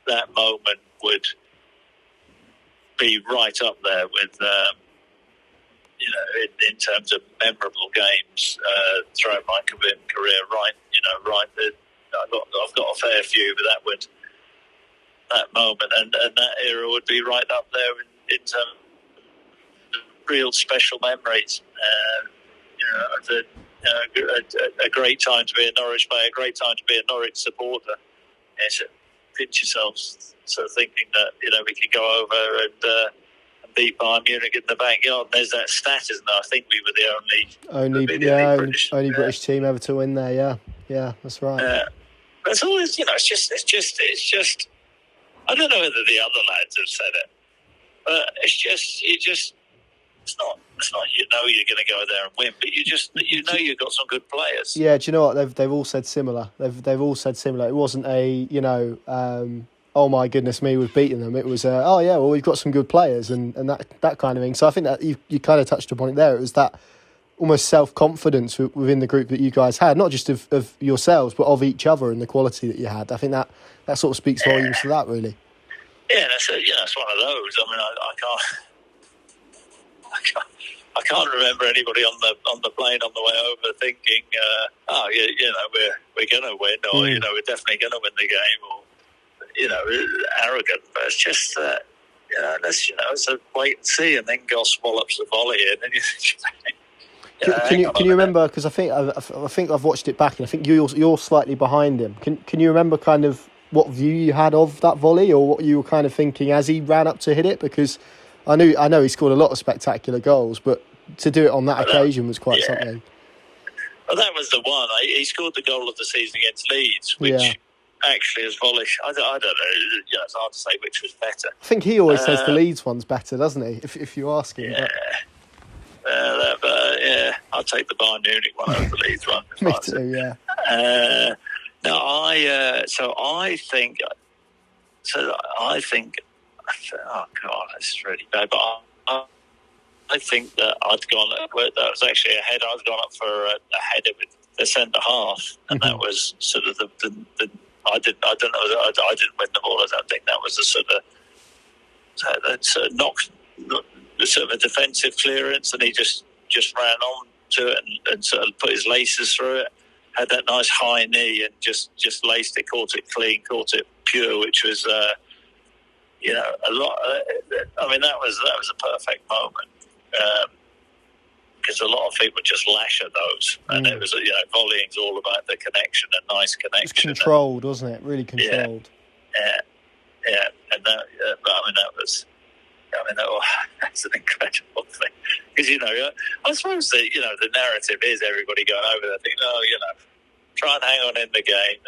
that moment would be right up there with in terms of memorable games throughout my career. I've got a fair few, but that moment and that era would be right up there in terms of real special memories. A great time to be a Norwich player, a great time to be a Norwich supporter. So pinch yourselves, sort of thinking that we could go over and beat Bayern Munich in the backyard. And there's that stat, isn't there? I think we were the only British team ever to win there. Yeah, that's right. But it's always, it's just. I don't know whether the other lads have said it, but it's not. You're going to go there and win, but you've got some good players. Yeah, do you know what they've all said similar? They've all said similar. It wasn't oh my goodness me, we've beaten them. It was we've got some good players and that kind of thing. So I think that you kind of touched upon it there. It was that almost self-confidence within the group that you guys had, not just of yourselves, but of each other and the quality that you had. I think that sort of speaks volumes to that, really. Yeah, that's one of those. I mean, I can't remember anybody on the plane on the way over thinking, we're going to win, or we're definitely going to win the game, or arrogant. But it's just it's a wait and see, and then Goss wallops the volley in, and Can you remember? Because I think I've watched it back, and I think you're slightly behind him. Can you remember kind of what view you had of that volley, or what you were kind of thinking as he ran up to hit it? Because I know he scored a lot of spectacular goals, but to do it on that occasion was quite something. Well, that was the one. He scored the goal of the season against Leeds, which actually is volley. I don't know. It's hard to say which was better. I think he always says the Leeds one's better, doesn't he? If you ask him. Yeah. I'll take the Bayern Munich one over the Leeds one. Me too, yeah. I think, oh God, this is really bad, but I think that I'd gone, that was actually a header, I'd gone up for a header with the centre half, and that was sort of the I didn't win the ball. I don't think that was a sort of knock, sort of a defensive clearance, and he just ran on to it and sort of put his laces through it. had that nice high knee and just laced it, caught it clean, caught it pure, which was a lot. I mean, that was a perfect moment. Because a lot of people just lash at those, and it was volleying's all about the connection, a nice connection. It was controlled, wasn't it? Really controlled. Yeah, and that. But I mean, that's an incredible thing. Because I suppose the narrative is everybody going over there thinking, try and hang on in the game,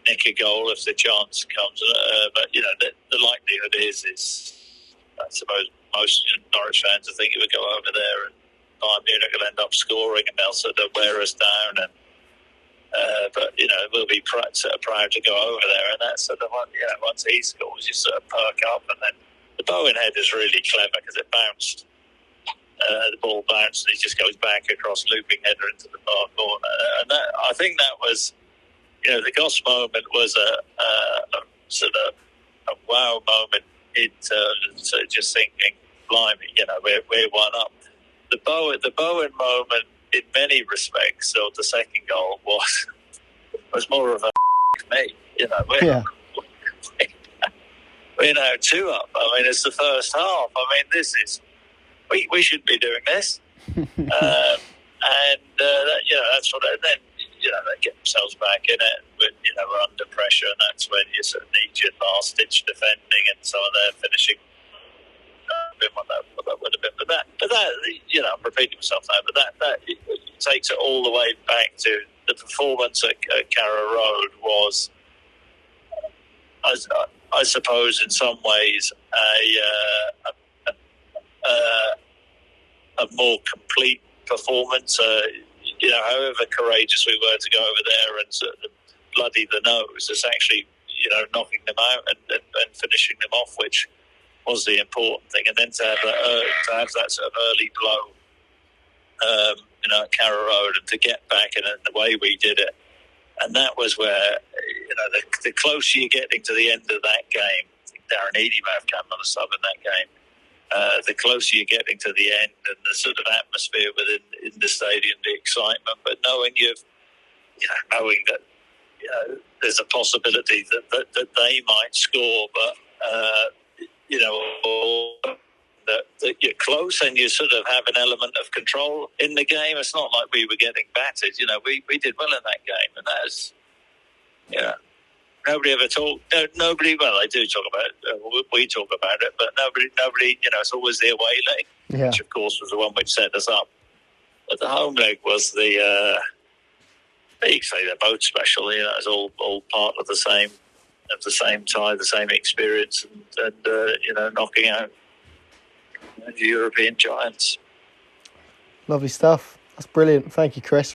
nick a goal if the chance comes. But the likelihood is I suppose most Norwich fans will think it would go over there and Bayern Munich will end up scoring and they'll sort of wear us down. And but we'll be proud to go over there, and that's sort of once he scores, you sort of perk up, and then the Bowen head is really clever because it bounced. The ball bounced and he just goes back across looping header into the far corner, and I think that was, the Goss moment was a sort of a wow moment in terms of just thinking, blimey, we're one up. The Bowen moment, in many respects, so the second goal was more of a me. We're now 2 up. I mean, it's the first half. I mean, this is we should be doing this, and that's what. And then they get themselves back in it. But we're under pressure, and that's when you sort of need your last ditch defending and some of their finishing. What that would have been, but that I'm repeating myself now, but that it takes it all the way back to the performance at Carrow Road was, I suppose, in some ways a more complete performance. However courageous we were to go over there and sort of bloody the nose, it's actually knocking them out and finishing them off, which was the important thing, and then to have that sort of early blow, at Carrow Road, and to get back in the way we did it, and that was where the closer you're getting to the end of that game, I think Darren Eady may have come on a sub in that game. The closer you're getting to the end, and the sort of atmosphere in the stadium, the excitement, but knowing knowing that there's a possibility that they might score, but that you're close and you sort of have an element of control in the game. It's not like we were getting battered. We did well in that game, and that is, nobody ever talked. Nobody. Well, they do talk about it. We talk about it, but nobody. It's always the away leg, which of course was the one which set us up. But the home leg was the. You can say they're both special. It's all part of the same tie, the same experience, and knocking out the European giants. Lovely stuff. That's brilliant. Thank you, Chris.